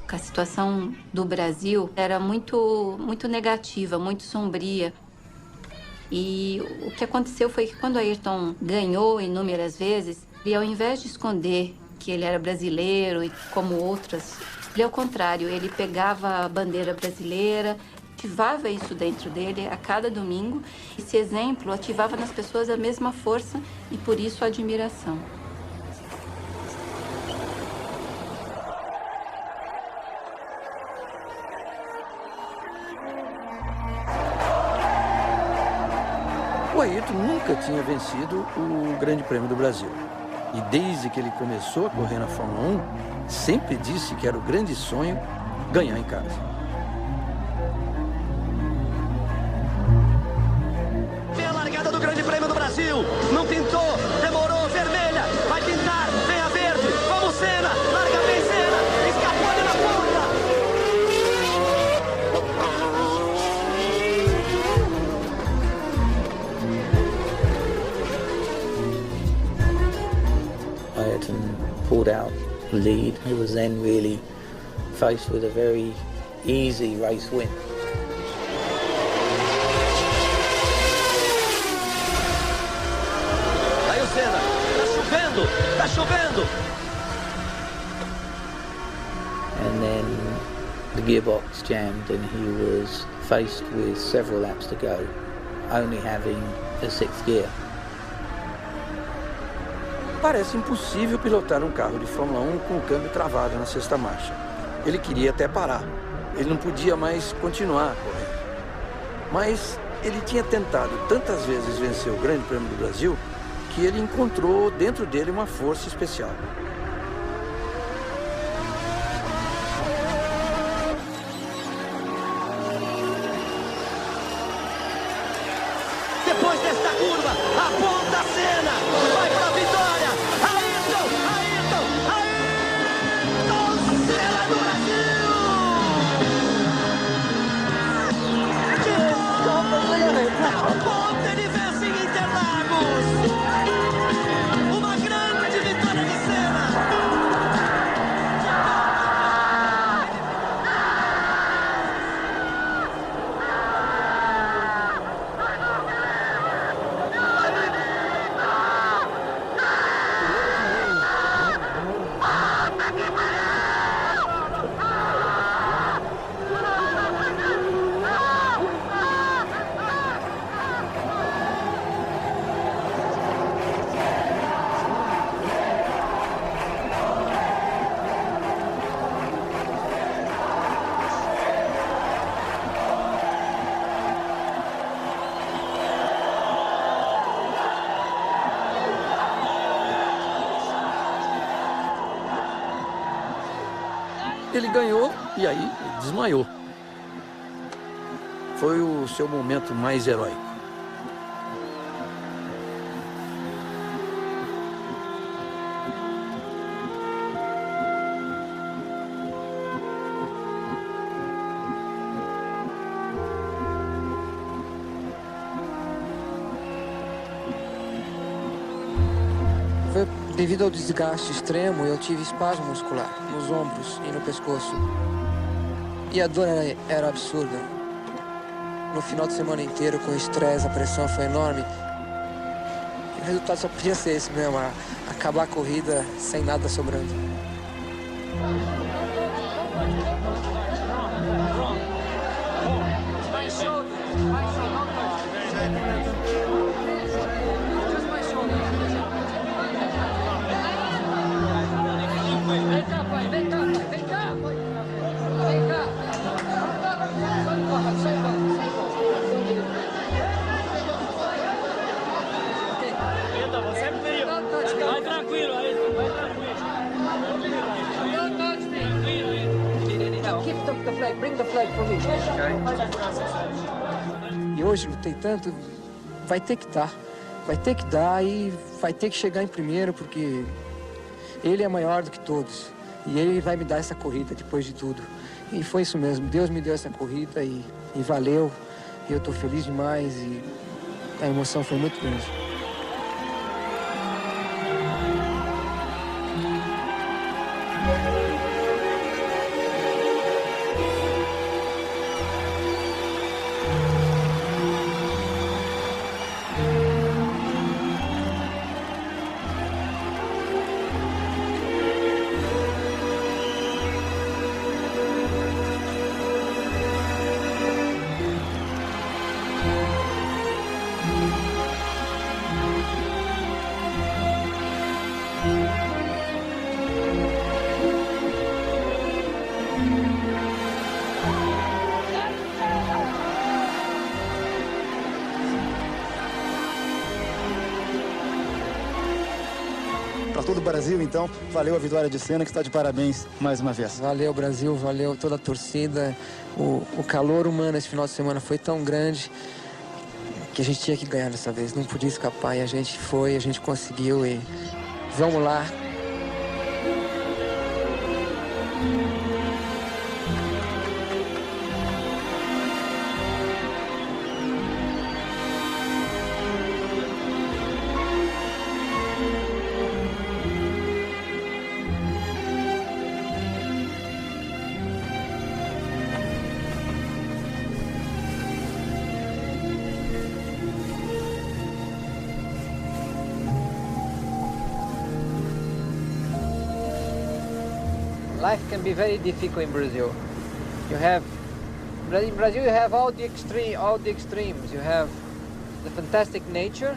A situação do Brasil era muito negativa, muito sombria. E o que aconteceu foi que quando Ayrton ganhou inúmeras vezes, e ao invés de esconder que ele era brasileiro e como outras, ele ao contrário, ele pegava a bandeira brasileira, ativava isso dentro dele a cada domingo. Esse exemplo ativava nas pessoas a mesma força e por isso a admiração. O Ayrton nunca tinha vencido o Grande Prêmio do Brasil. E desde que ele começou a correr na Fórmula 1, sempre disse que era o grande sonho ganhar em casa. Vem a largada do Grande Prêmio do Brasil. Não pintou, demorou, vermelha. Vai pintar, vem a verde. Vamos, Senna. Larga bem, Senna. Escapou ali na ponta. pulled out the lead. He was then really faced with a very easy race win. Aí o Senna, tá chovendo! And then the gearbox jammed and he was faced with several laps to go, only having the 6th gear. Parece impossível pilotar um carro de Fórmula 1 com o câmbio travado na 6ª marcha. Ele queria até parar. Ele não podia mais continuar a correr. Mas ele tinha tentado tantas vezes vencer o Grande Prêmio do Brasil que ele encontrou dentro dele uma força especial. Depois desta curva, aponta a Senna, vai para a vitória. Ayrton, Senna do Brasil! De ponta ele vence em Interlagos. Uma grande vitória de Senna. Ele ganhou e aí desmaiou. Foi o seu momento mais heróico. Devido ao desgaste extremo, eu tive espasmo muscular nos ombros e no pescoço. E a dor era absurda. No final de semana inteiro, com o estresse, a pressão foi enorme. E o resultado só podia ser esse mesmo, acabar a corrida sem nada sobrando. Vai tranquilo, Ayrton, vai tranquilo. Keep the flag, bring the flag for me. E hoje lutei tanto, vai ter que dar. Vai ter que dar e vai ter que chegar em primeiro, porque ele é maior do que todos. E ele vai me dar essa corrida depois de tudo. E foi isso mesmo, Deus me deu essa corrida e valeu. E eu estou feliz demais e a emoção foi muito grande. Para todo o Brasil, então, valeu a vitória de Senna, que está de parabéns mais uma vez. Valeu, Brasil, valeu toda a torcida. O calor humano esse final de semana foi tão grande que a gente tinha que ganhar dessa vez, não podia escapar. E a gente foi, a gente conseguiu e vamos lá. life can be very difficult in Brazil. In Brazil you have all the extremes. You have the fantastic nature.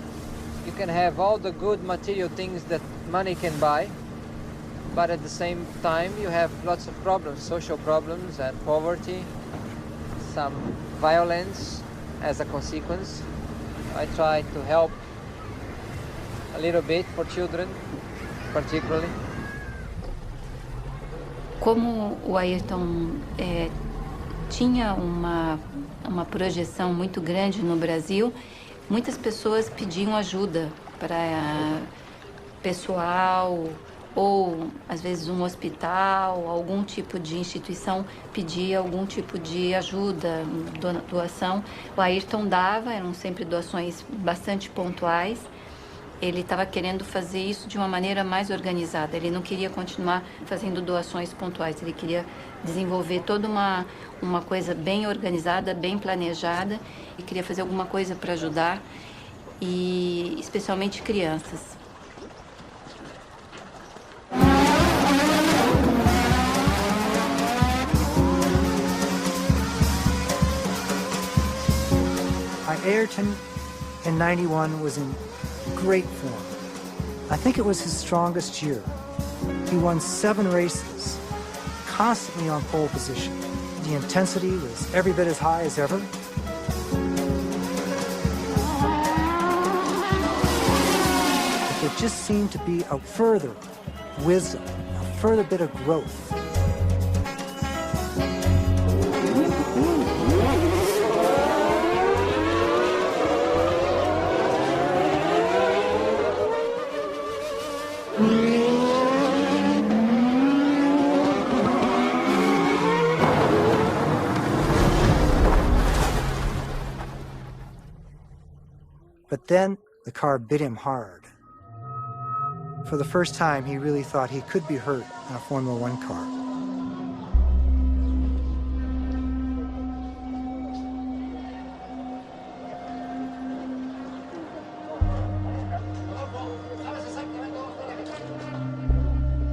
You can have all the good material things that money can buy. But at the same time, you have lots of problems, social problems and poverty, some violence as a consequence. I try to help a little bit for children, particularly. Como o Ayrton tinha uma projeção muito grande no Brasil, muitas pessoas pediam ajuda para pessoal, ou às vezes um hospital, algum tipo de instituição pedia algum tipo de ajuda, doação. O Ayrton dava, eram sempre doações bastante pontuais. Ele estava querendo fazer isso de uma maneira mais organizada. Ele não queria continuar fazendo doações pontuais. Ele queria desenvolver toda uma coisa bem organizada, bem planejada, e queria fazer alguma coisa para ajudar, e especialmente crianças. Ayrton in '91 was in great form. I think it was his strongest year. He won 7 races, constantly on pole position. The intensity was every bit as high as ever. But there just seemed to be a further wisdom, a further bit of growth. But then the car bit him hard. For the first time, he really thought he could be hurt in a Formula One car.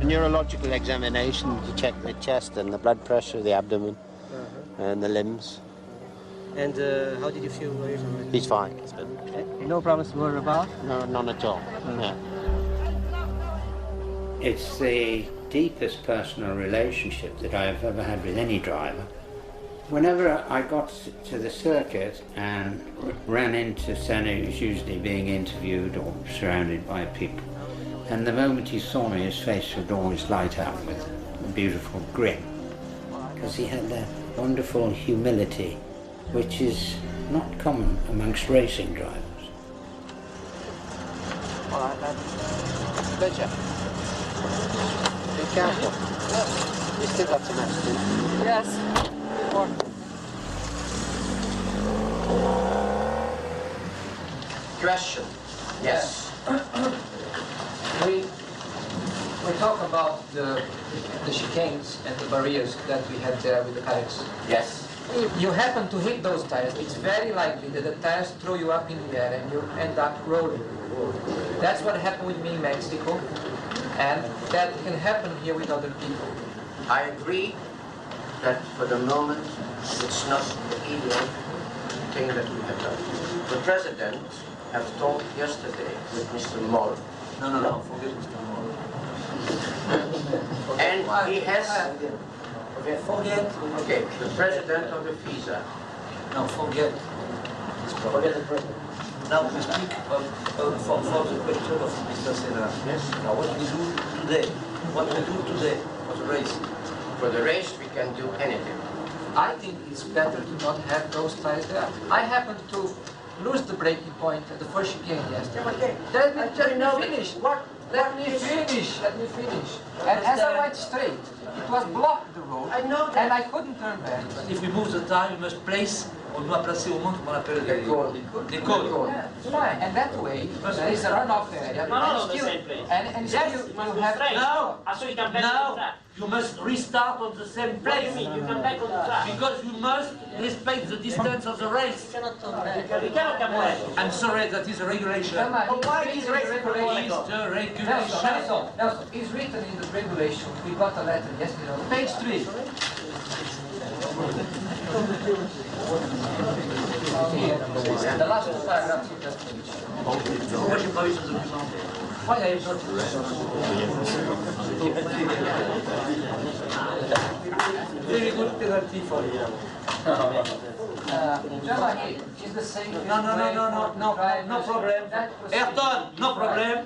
A neurological examination to check the chest and the blood pressure, the abdomen, and the limbs. And how did you feel? He's fine. He's been okay. No problems to worry about? No, none at all. No. It's the deepest personal relationship that I've ever had with any driver. Whenever I got to the circuit and ran into Senna, he was usually being interviewed or surrounded by people. And the moment he saw me, his face would always light up with a beautiful grin, because he had that wonderful humility, which is not common amongst racing drivers. All right, lad. Pleasure. Be careful. You still got some accident. Yes. Question. Yes. We talk about the chicanes and the barriers that we had there with the tires. Yes. If you happen to hit those tires, it's very likely that the tires throw you up in the air and you end up rolling. That's what happened with me in Mexico, and that can happen here with other people. I agree that for the moment it's not the ideal thing that we have done. The President has talked yesterday with Mr. Moll. No, forget Mr. Moll. And he has... Forget. Okay, the President of the FISA. No, forget. Forget the President. Now we speak for the question of Mr. Senna. Yes. Now what we do today? What we do today for the race? For the race we can do anything. I think it's better to not have those tires there. I happened to lose the braking point at the first chicane yesterday. Let me finish. Let me finish. And as I went straight, it was blocked the road, and I couldn't turn back. If we move the tire, we must place On doit placer au moins, comment on appelle les cônes. Right, and that way, there is a runoff area. Not the same place. And Yes, still you have now, So you come back to the track. you must restart on the same What do place. you mean? You come back on the track. Because you must respect the distance of the race. You cannot come back. I'm sorry, that is a regulation. But why is regulation? It's the regulation. Nelson, it's written in the regulation. We got a letter yesterday. Page 3. The last paragraph of that page. Why are you not very good penalty for you. Germany is the same. No problem. Ayrton, no problem.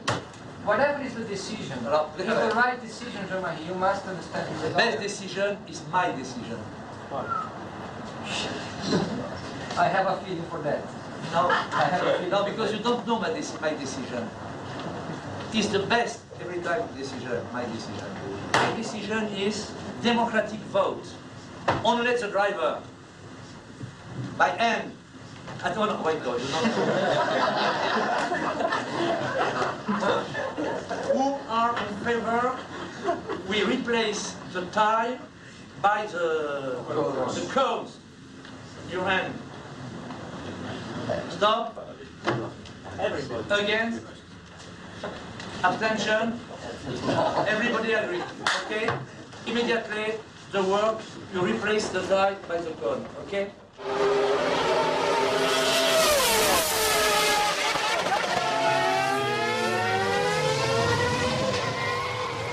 Whatever is the decision, if the right decision, Germany, you must understand. The best decision is my decision. I have a feeling for that. No, because you don't know my decision. It's the best every time decision, my decision. My decision is democratic vote. Only let the driver, by hand. I don't know, wait, no, you don't know. Who are in favor? We replace the time by the codes. Your hand. Stop. Everybody. Against. Abstention. Everybody agree. Okay? Immediately, the word, you replace the die by the cone. Okay?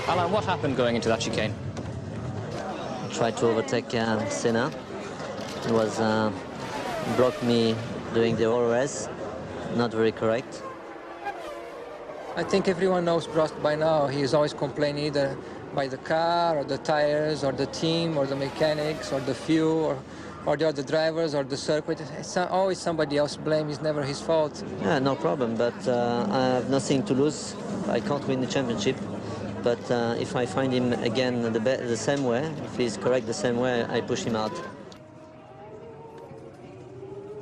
Alan, what happened going into that chicane? Tried to overtake Senna. He was blocked me doing the whole race. Not very correct. I think everyone knows Prost by now. He is always complaining either by the car or the tires or the team or the mechanics or the fuel or the other drivers or the circuit. It's always somebody else's blame. It's never his fault. Yeah, no problem, but I have nothing to lose. I can't win the championship. But if I find him again the same way, if he's correct the same way, I push him out.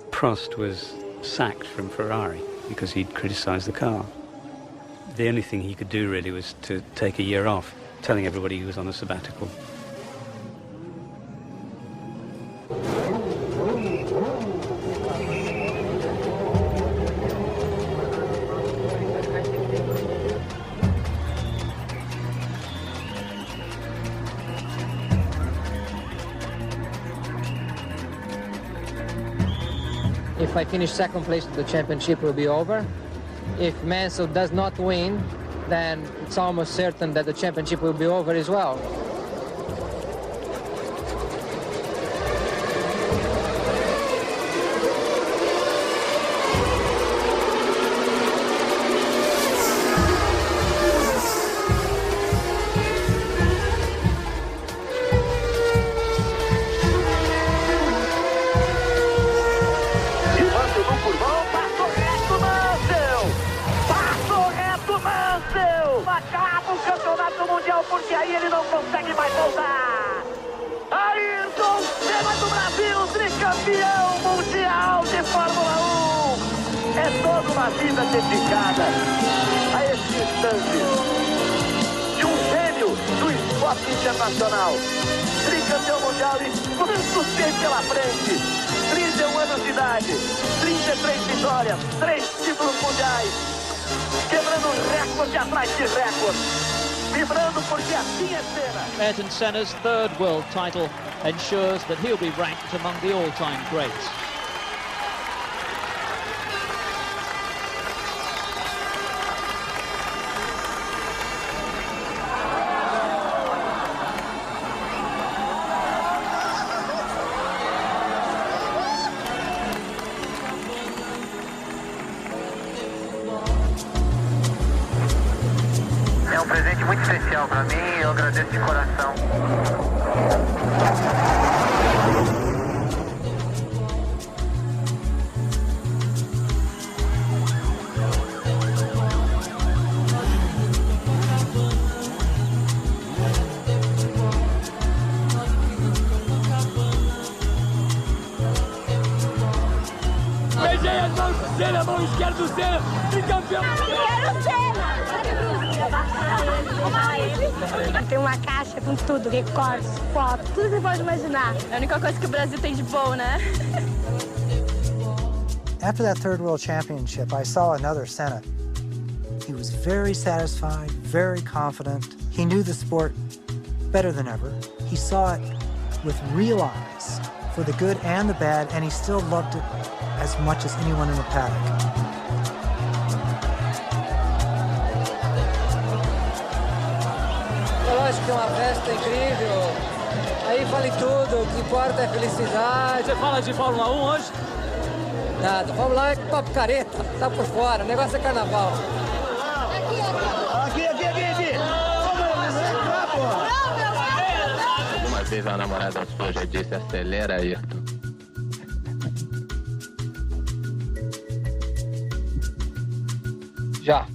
Prost was sacked from Ferrari because he'd criticised the car. The only thing he could do really was to take a year off, telling everybody he was on a sabbatical. If I finish second place, the championship will be over. If Mansell does not win, then it's almost certain that the championship will be over as well. Porque aí ele não consegue mais voltar. Ayrton Senna do Brasil, tricampeão mundial de Fórmula 1. É toda uma vida dedicada a esse instante de um gênio do esporte internacional. Tricampeão mundial e quanto tem pela frente? 31 anos de idade, 33 vitórias, 3 títulos mundiais, quebrando recorde atrás de recorde. Vibrando porque assim é Senna. Ayrton Senna's third world title ensures that he'll be ranked among the all-time greats. É um presente muito especial para mim e eu agradeço de coração. Beijei as mãos do Senna, a mão esquerda do Senna, tricampeão. Quero Senna! Tem uma caixa com tudo, recortes, fotos, tudo que você pode imaginar. É a única coisa que o Brasil tem de bom, né? After that third World Championship, I saw another Senna. He was very satisfied, very confident. He knew the sport better than ever. He saw it with real eyes, for the good and the bad, and he still loved it as much as anyone in the paddock. Eu acho que é uma festa incrível. Aí vale tudo, o que importa é felicidade. Você fala de Fórmula 1 hoje? Nada, Fórmula 1 é papo careta, tá por fora, o negócio é carnaval. Aqui! Alguma vez a namorada sua já disse acelera, Ayrton? Já.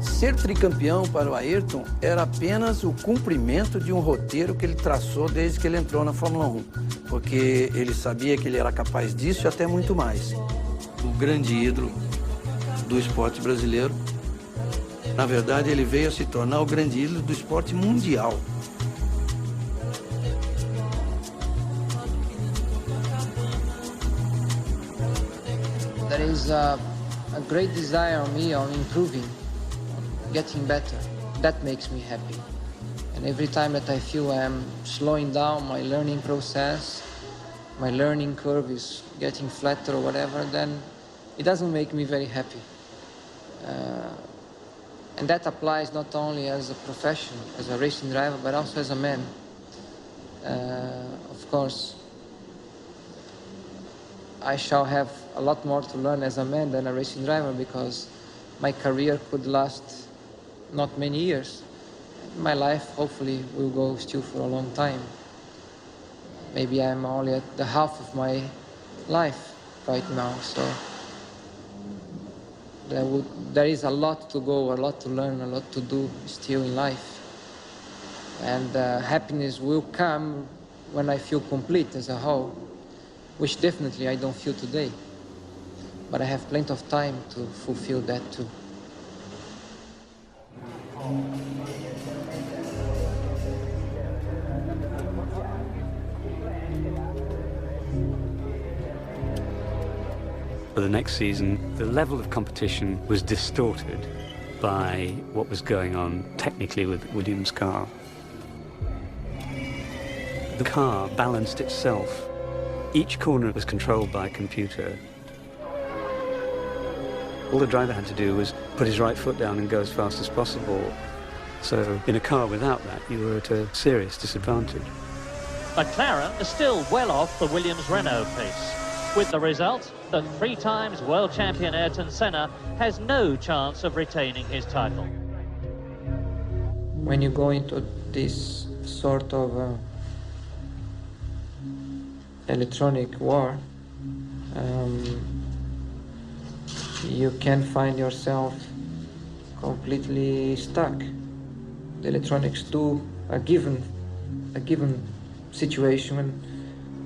Ser tricampeão para o Ayrton era apenas o cumprimento de um roteiro que ele traçou desde que ele entrou na Fórmula 1, porque ele sabia que ele era capaz disso e até muito mais. O grande ídolo do esporte brasileiro, na verdade, ele veio a se tornar o grande ídolo do esporte mundial. There is a great desire on me on improving, getting better. That makes me happy. And every time that I feel I'm slowing down my learning process, my learning curve is getting flatter or whatever, then it doesn't make me very happy. And that applies not only as a profession, as a racing driver, but also as a man. Of course, I shall have a lot more to learn as a man than a racing driver, because my career could last not many years. My life hopefully will go still for a long time. Maybe I'm only at the half of my life right now, so there is a lot to go, a lot to learn, a lot to do still in life. And happiness will come when I feel complete as a whole, which definitely I don't feel today. But I have plenty of time to fulfill that too. For the next season, the level of competition was distorted by what was going on technically with Williams' car. The car balanced itself. Each corner was controlled by a computer. All the driver had to do was put his right foot down and go as fast as possible. So in a car without that, you were at a serious disadvantage. McLaren is still well off the Williams-Renault pace, with the result that 3 times world champion Ayrton Senna has no chance of retaining his title. When you go into this sort of electronic war, you can find yourself completely stuck. The electronics do a given situation,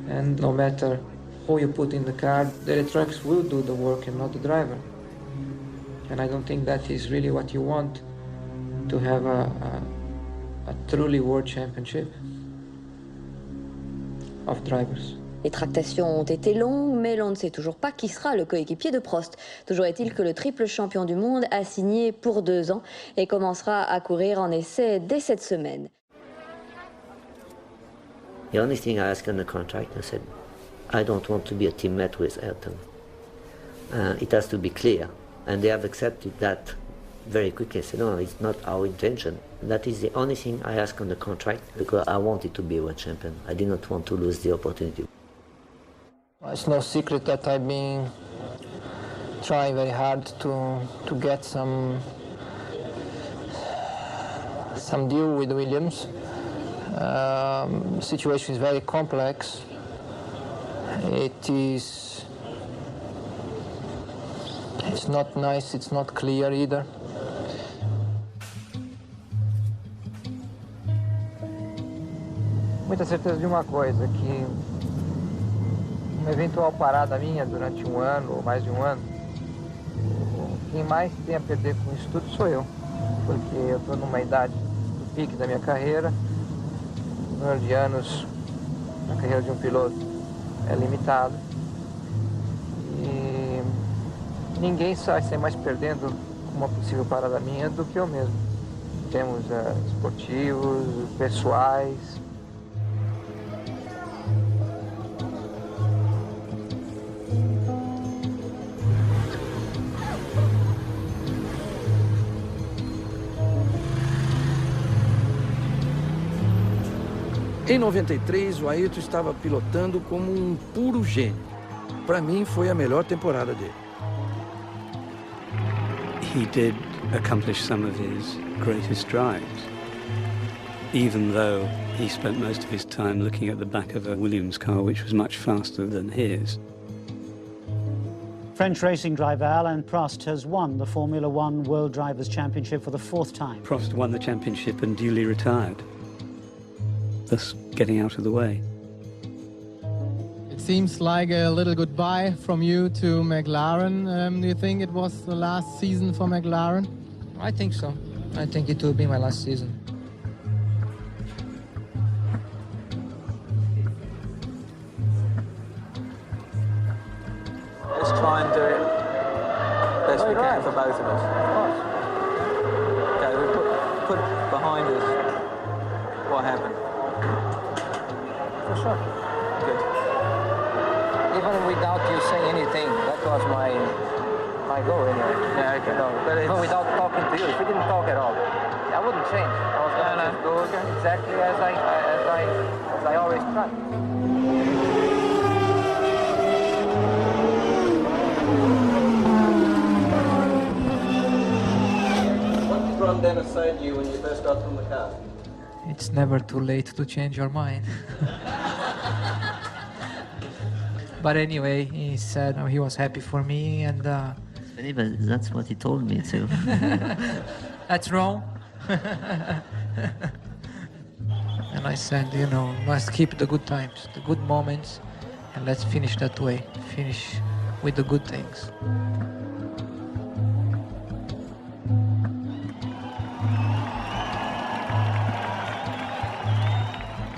and no matter who you put in the car, the electronics will do the work and not the driver. And I don't think that is really what you want, to have a truly world championship of drivers. Les tractations ont été longues, mais l'on ne sait toujours pas qui sera le coéquipier de Prost. Toujours est-il que le triple champion du monde a signé pour 2 ans et commencera à courir en essai dès cette semaine. The only thing I asked on the contract, I said, I don't want to be a teammate with Ayrton. It has to be clear. And they have accepted that very quickly. I said, no, it's not our intention. That is the only thing I asked on the contract, because I wanted to be a world champion. I did not want to lose the opportunity. It's no secret that I've been trying very hard to get some deal with Williams. The situation is very complex. It's not nice, it's not clear either. Muita certeza de uma coisa, que uma eventual parada minha durante um ano ou mais de um ano, quem mais tem a perder com isso tudo sou eu, porque eu estou numa idade do pique da minha carreira, o número de anos na carreira de um piloto é limitado e ninguém sai mais perdendo com uma possível parada minha do que eu mesmo. Temos esportivos, pessoais. Em 93, o Ayrton estava pilotando como um puro gênio. Para mim, foi a melhor temporada dele. He did accomplish some of his greatest drives, even though he spent most of his time looking at the back of a Williams car, which was much faster than his. French racing driver Alain Prost has won the Formula One World Drivers' Championship for the 4th time. Prost won the championship and duly retired, thus getting out of the way. It seems like a little goodbye from you to McLaren. Do you think it was the last season for McLaren? I think so. I think it will be my last season. Let's try and do it best we can for both of us. Okay, we put behind us what happened. For sure. Good. Even without you saying anything, that was my goal anyway. Yeah, okay. But even without talking to you, if we didn't talk at all, I wouldn't change. I was going to just go exactly as I always try. What did Ron Dennis say to you when you first got from the car? It's never too late to change your mind. But anyway, he said he was happy for me, and But that's what he told me too. that's wrong. And I said, let's keep the good times, the good moments, and let's finish that way. Finish with the good things.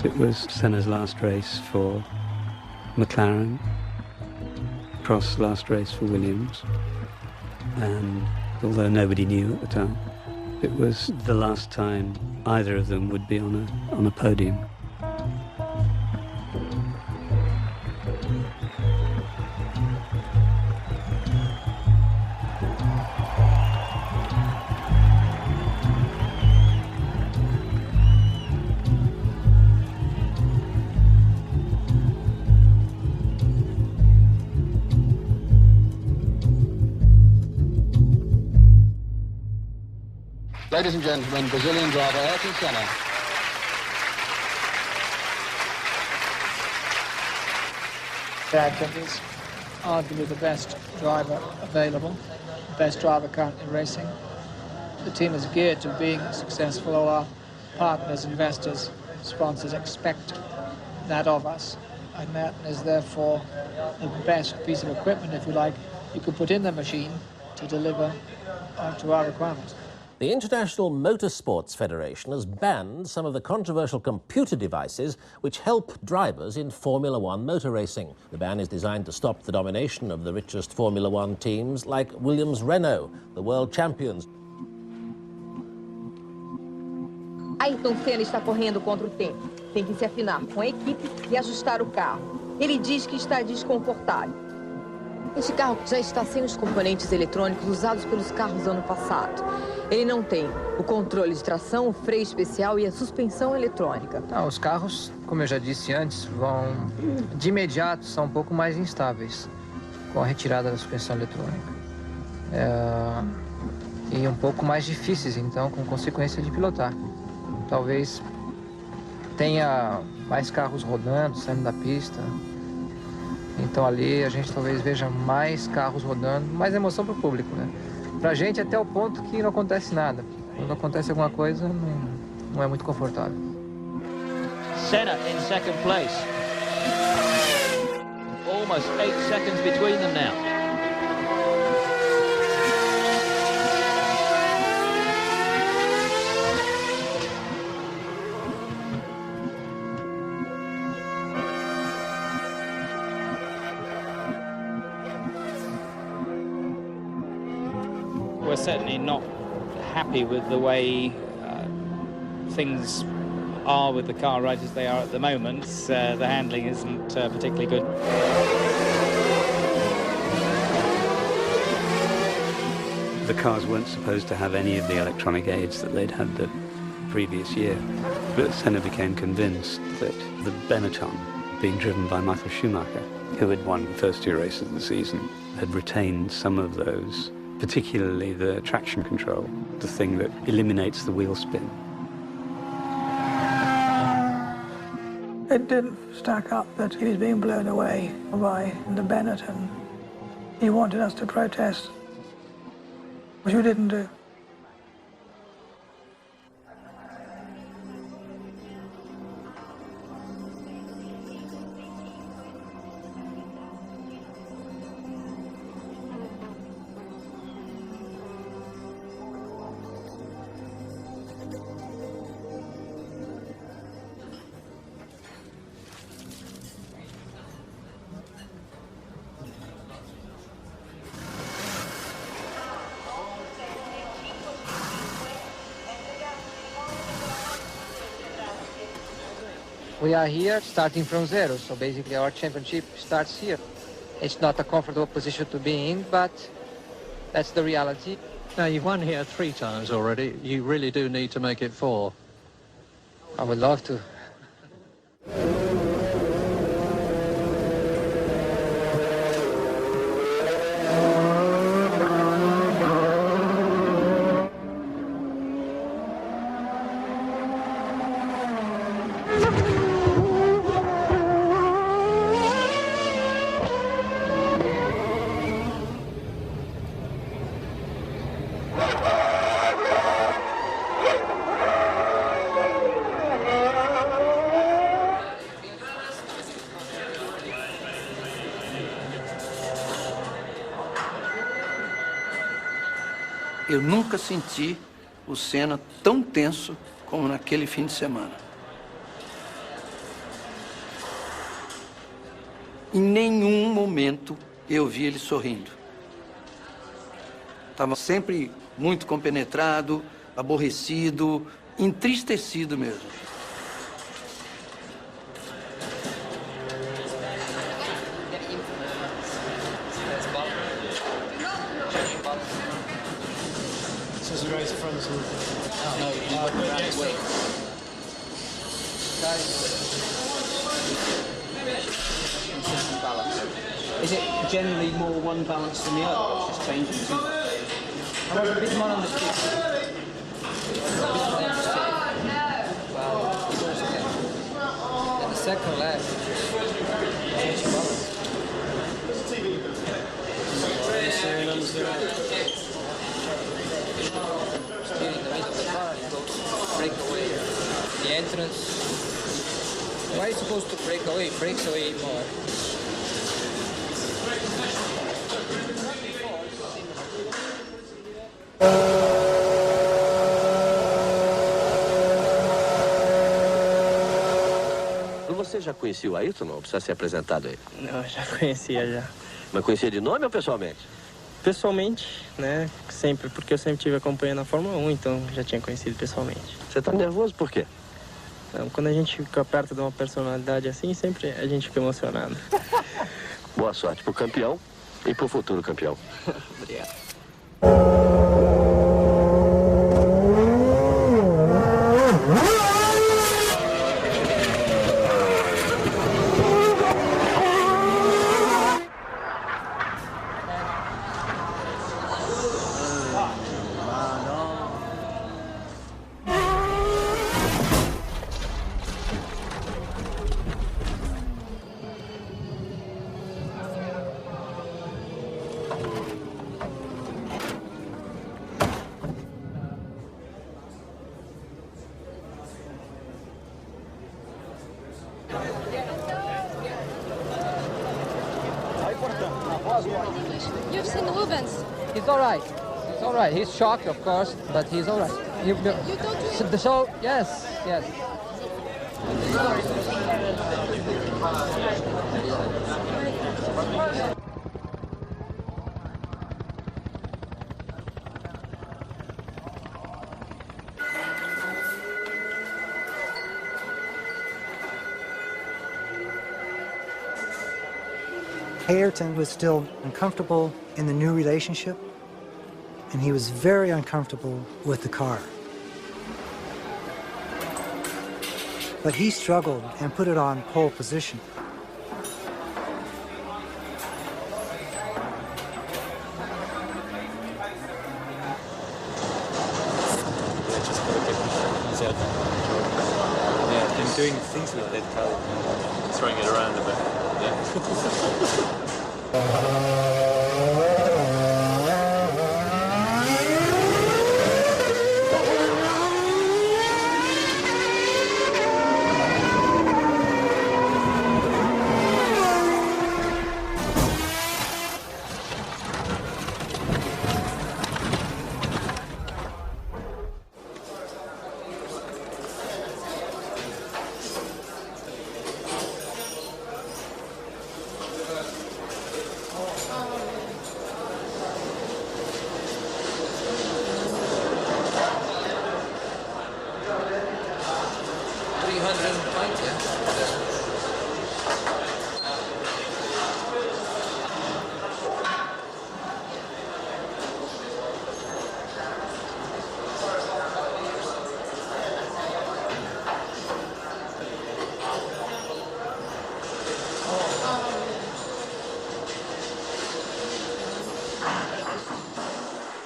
It was Senna's last race for McLaren, Prost's last race for Williams, and although nobody knew at the time, it was the last time either of them would be on a podium. Ladies and gentlemen, Brazilian driver Ayrton Senna. Ayrton is arguably the best driver available, the best driver currently racing. The team is geared to being successful. All our partners, investors, sponsors expect that of us. And Ayrton is therefore the best piece of equipment, if you like, you could put in the machine to deliver to our requirements. The International Motorsports Federation has banned some of the controversial computer devices which help drivers in Formula One motor racing. The ban is designed to stop the domination of the richest Formula One teams like Williams-Renault, the world champions. Ayrton Senna está correndo contra o tempo. Tem que se afinar com a equipe e ajustar o carro. Ele diz que está desconfortável. Este carro já está sem os componentes eletrônicos usados pelos carros do ano passado. Ele não tem o controle de tração, o freio especial e a suspensão eletrônica. Os carros, como eu já disse antes, de imediato, são um pouco mais instáveis com a retirada da suspensão eletrônica. E um pouco mais difíceis, então, com consequência de pilotar. Talvez tenha mais carros rodando, saindo da pista. Então ali a gente talvez veja mais carros rodando, mais emoção para o público, né? Pra gente até o ponto que não acontece nada. Quando acontece alguma coisa, não é muito confortável. Senna in second place. All almost 8 seconds between them now. We're certainly not happy with the way things are with the car right as they are at the moment. The handling isn't particularly good. The cars weren't supposed to have any of the electronic aids that they'd had the previous year. But Senna became convinced that the Benetton, being driven by Michael Schumacher, who had won the first 2 races of the season, had retained some of those, particularly the traction control, the thing that eliminates the wheel spin. It didn't stack up that he was being blown away by the Benetton. He wanted us to protest, which we didn't do. We are here starting from zero, so basically our championship starts here. It's not a comfortable position to be in, but that's the reality. Now, you've won here 3 times already. You really do need to make it 4. I would love to. Eu nunca senti o Senna tão tenso como naquele fim de semana. Em nenhum momento eu vi ele sorrindo. Estava sempre muito compenetrado, aborrecido, entristecido mesmo. Is it generally more one balance than the other? It's just changing. I'm a bit more on the stick. Well, it's also good. And the second lap, change balance. Steering in the middle of the car, you go to break away. The entrance. Why are you supposed to break away? It breaks away more. Você já conhecia o Ayrton, não? Precisa ser apresentado aí. Não, já conhecia, já. Mas conhecia de nome ou pessoalmente? Pessoalmente, né? Sempre, porque eu sempre tive acompanhando a Fórmula 1, então já tinha conhecido pessoalmente. Você tá nervoso por quê? Não, quando a gente fica perto de uma personalidade assim, sempre a gente fica emocionado. Boa sorte pro campeão e pro futuro campeão. Obrigado. You've seen Rubens. He's all right. He's all right. He's shocked, of course, but he's all right. You don't do So, yes, yes. Ayrton was still uncomfortable in the new relationship, and he was very uncomfortable with the car. But he struggled and put it on pole position. Yeah, been doing things with that car, throwing it around a bit.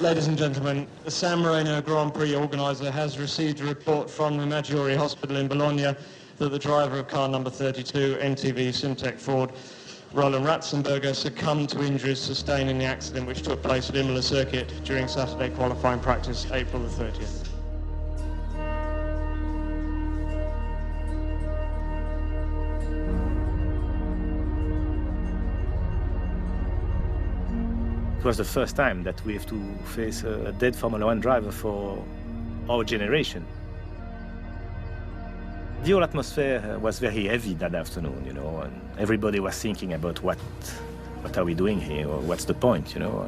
Ladies and gentlemen, the San Marino Grand Prix organiser has received a report from the Maggiore Hospital in Bologna that the driver of car number 32, NTV Simtech Ford, Roland Ratzenberger, succumbed to injuries sustained in the accident which took place at Imola Circuit during Saturday qualifying practice, April the 30th. It was the first time that we have to face a dead Formula One driver for our generation. The whole atmosphere was very heavy that afternoon, you know, and everybody was thinking about what are we doing here, or what's the point, you know.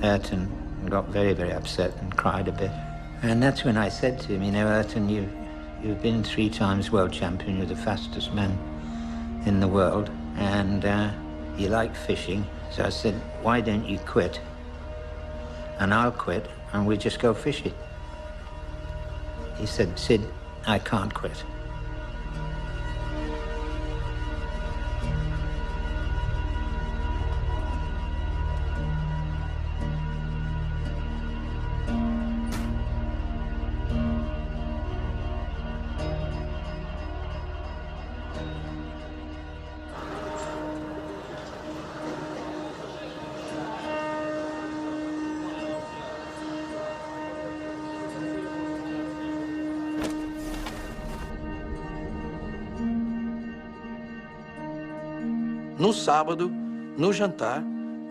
Ayrton got very, very upset and cried a bit. And that's when I said to him, you know, Ayrton, you've been 3 times world champion, you're the fastest man in the world, and you like fishing. So I said, why don't you quit? And I'll quit, and we just go fishing. He said, Sid, I can't quit. No sábado, no jantar,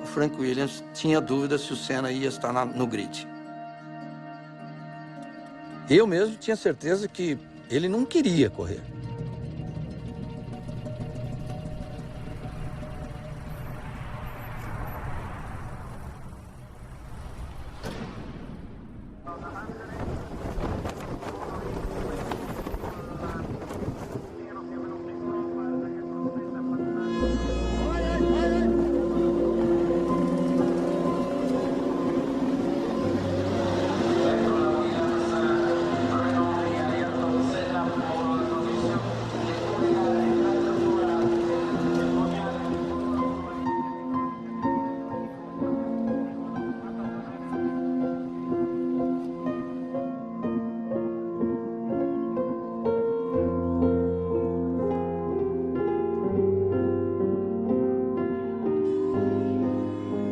o Frank Williams tinha dúvida se o Senna ia estar no grid. Eu mesmo tinha certeza que ele não queria correr.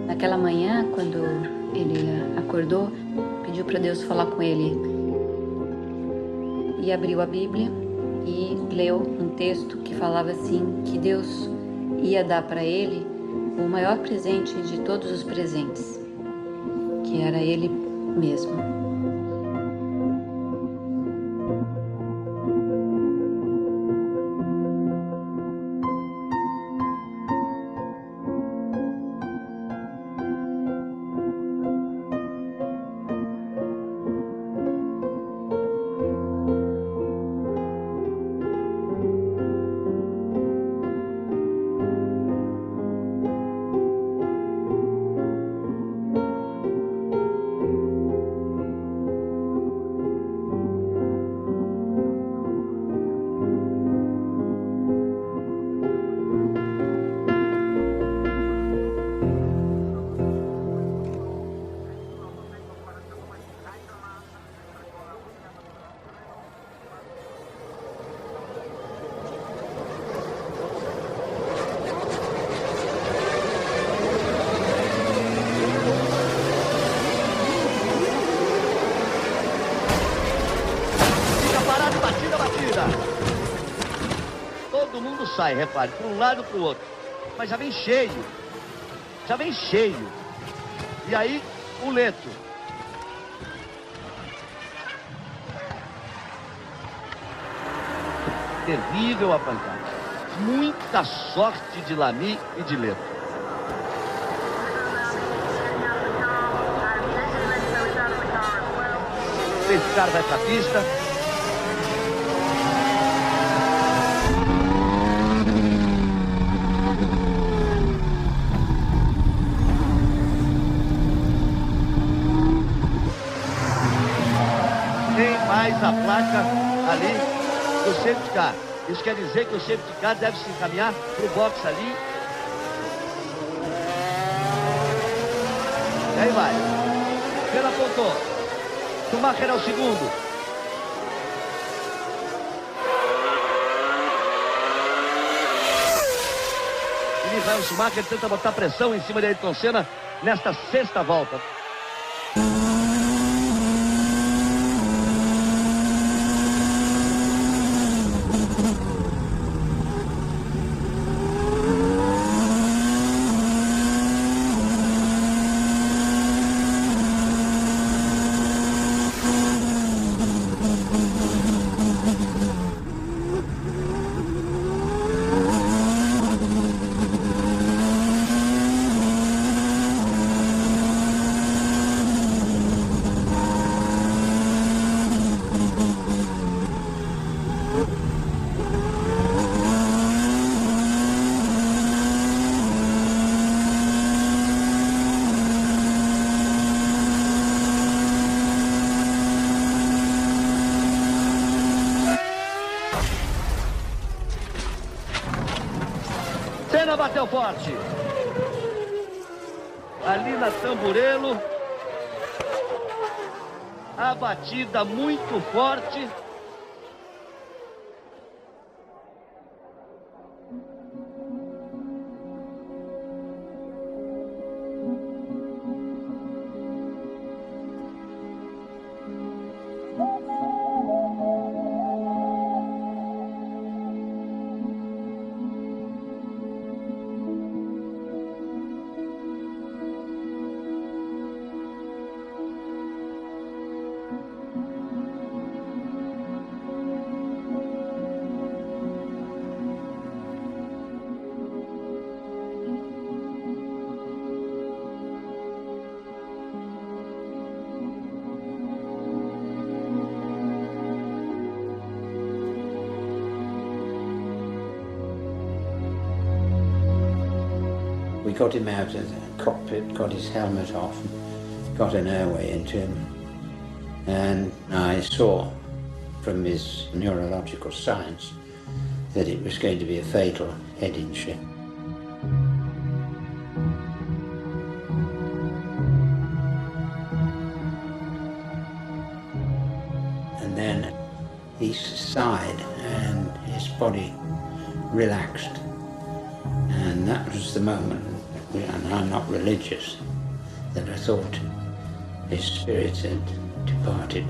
Naquela manhã, quando ele acordou, pediu para Deus falar com ele. e abriu a Bíblia e leu um texto que falava assim, que Deus ia dar para ele o maior presente de todos os presentes, que era ele mesmo. Todo mundo sai, repare, para um lado e para o outro. Mas já vem cheio. Já vem cheio. E aí, o Leto. Terrível a pancada. Muita sorte de Lamy e de Leto. Esse cara vai para a pista. Mais a placa ali do safety car. Isso quer dizer que o safety car deve se encaminhar para o box ali. E aí vai. Senna apontou. Schumacher é o segundo. E Michael Schumacher tenta botar pressão em cima de Ayrton Senna nesta sexta volta. Senna bateu forte. Ali na Tamburello. A batida muito forte. We got him out of the cockpit, got his helmet off, got an airway into him, and I saw from his neurological signs that it was going to be a fatal head injury. And then he sighed and his body relaxed. And that was the moment, and I'm not religious, that I thought his spirit had departed.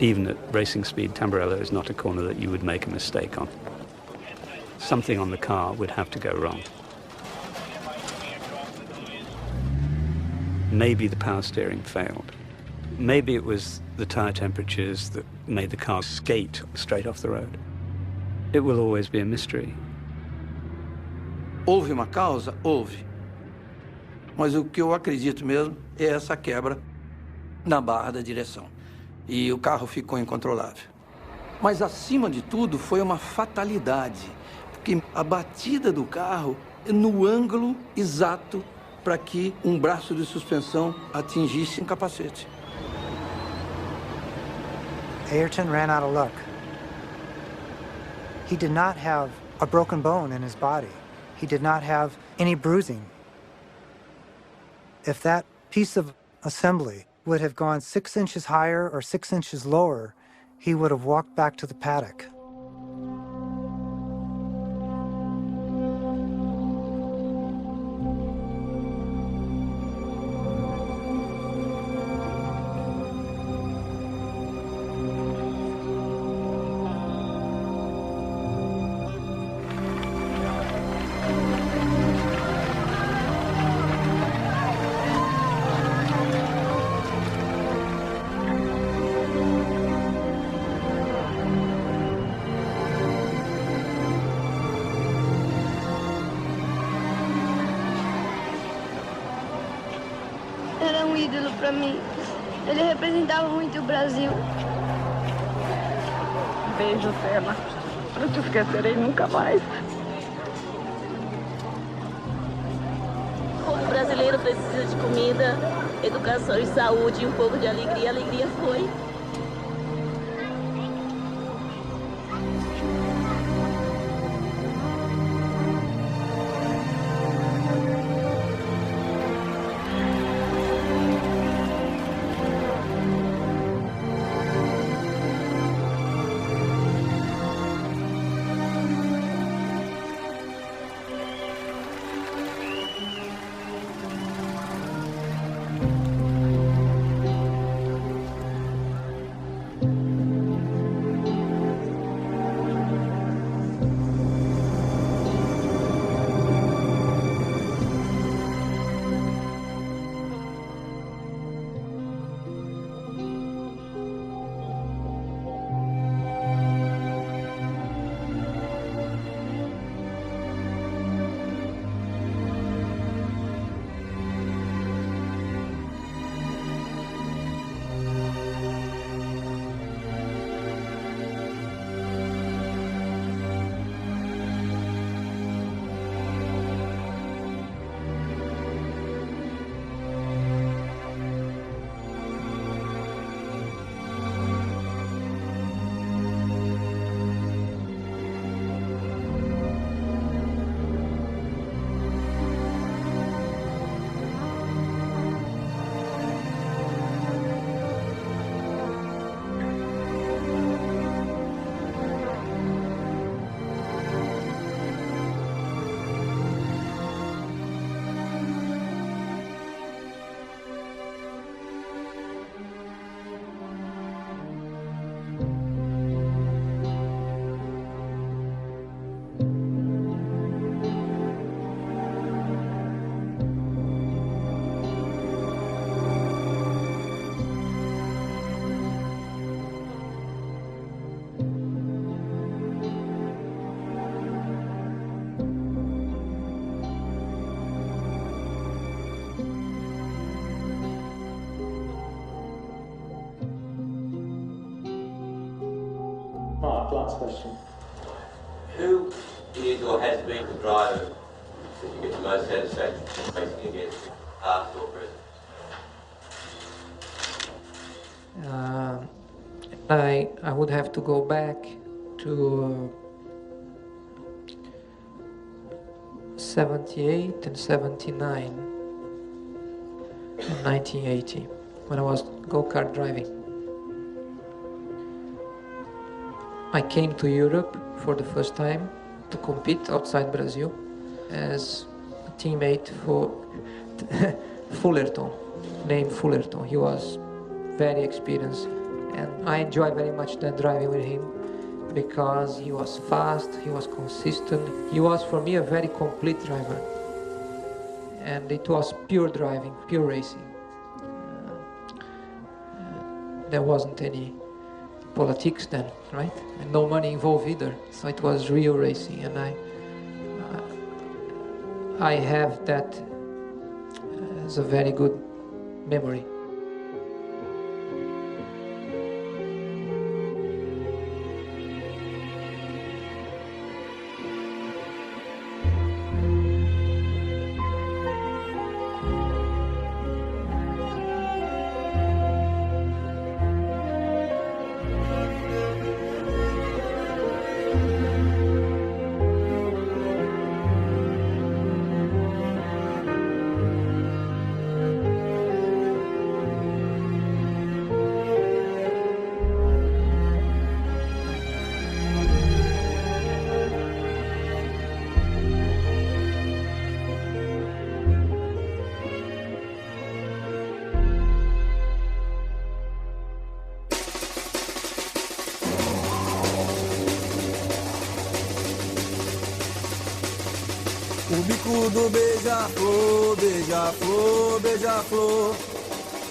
Even at racing speed, Tamburello is not a corner that you would make a mistake on. Something on the car would have to go wrong. Maybe the power steering failed. Maybe it was the tire temperatures that made the car skate straight off the road. It will always be a mystery. Houve uma causa? Houve. Mas o que eu acredito mesmo é essa quebra na barra da direção. E o carro ficou incontrolável. Mas, acima de tudo, foi uma fatalidade, porque a batida do carro no ângulo exato para que um braço de suspensão atingisse um capacete. Ayrton ran out of luck. He did not have a broken bone in his body. He did not have any bruising. If that piece of assembly would have gone 6 inches higher or 6 inches lower, he would have walked back to the paddock. Era ídolo para mim. Ele representava muito o Brasil. Beijo, Senna. Não te esquecerei nunca mais. O brasileiro precisa de comida, educação e saúde e um pouco de alegria. A alegria foi. Mark, last question. Who is or has been the driver that you get the most satisfaction racing against, past or present? I would have to go back to 78 and 79 and 1980 when I was go-kart driving. I came to Europe for the first time to compete outside Brazil as a teammate for Fullerton, named Fullerton. He was very experienced And I enjoy very much that driving with him because he was fast, he was consistent. He was, for me, a very complete driver. And it was pure driving, pure racing. There wasn't any politics then, right? And no money involved either. So it was real racing, and I have that as a very good memory. O bico do beija-flor, beija-flor, beija-flor,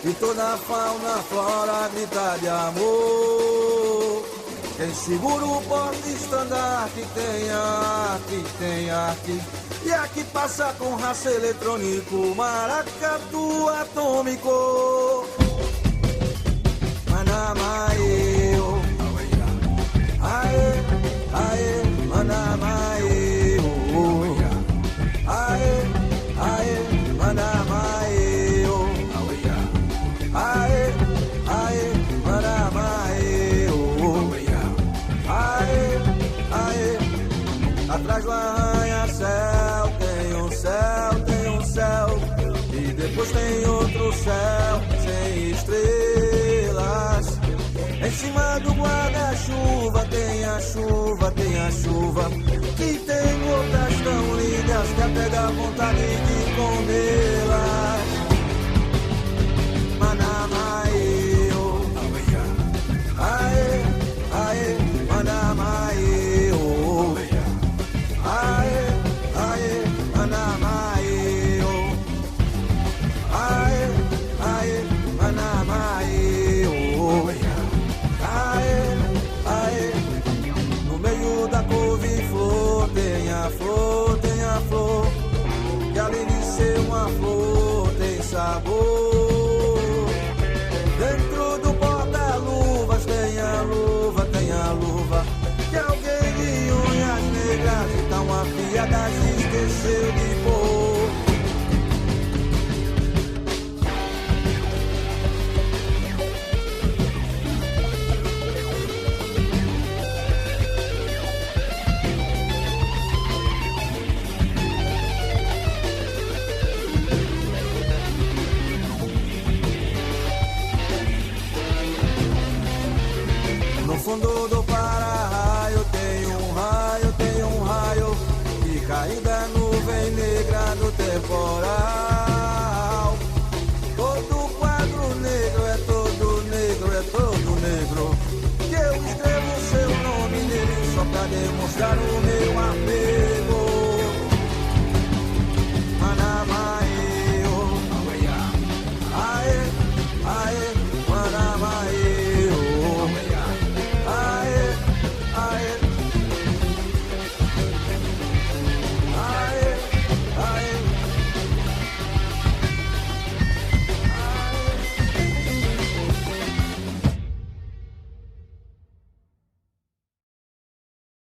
e toda a fauna, flora grita de amor. Quem segura o porta-estandarte tem arte, e aqui passa com raça eletrônico, maracatu atômico. Manamae, aê, aê, manamae, aê, aê, manamae, aê, aê, manamae, aê, aê. Atrás do arranha-céu tem um céu, e depois tem outro céu sem estrelas. Em cima do guarda-chuva tem a chuva, que tem gotas tão lindas que até dá vontade de comê-las.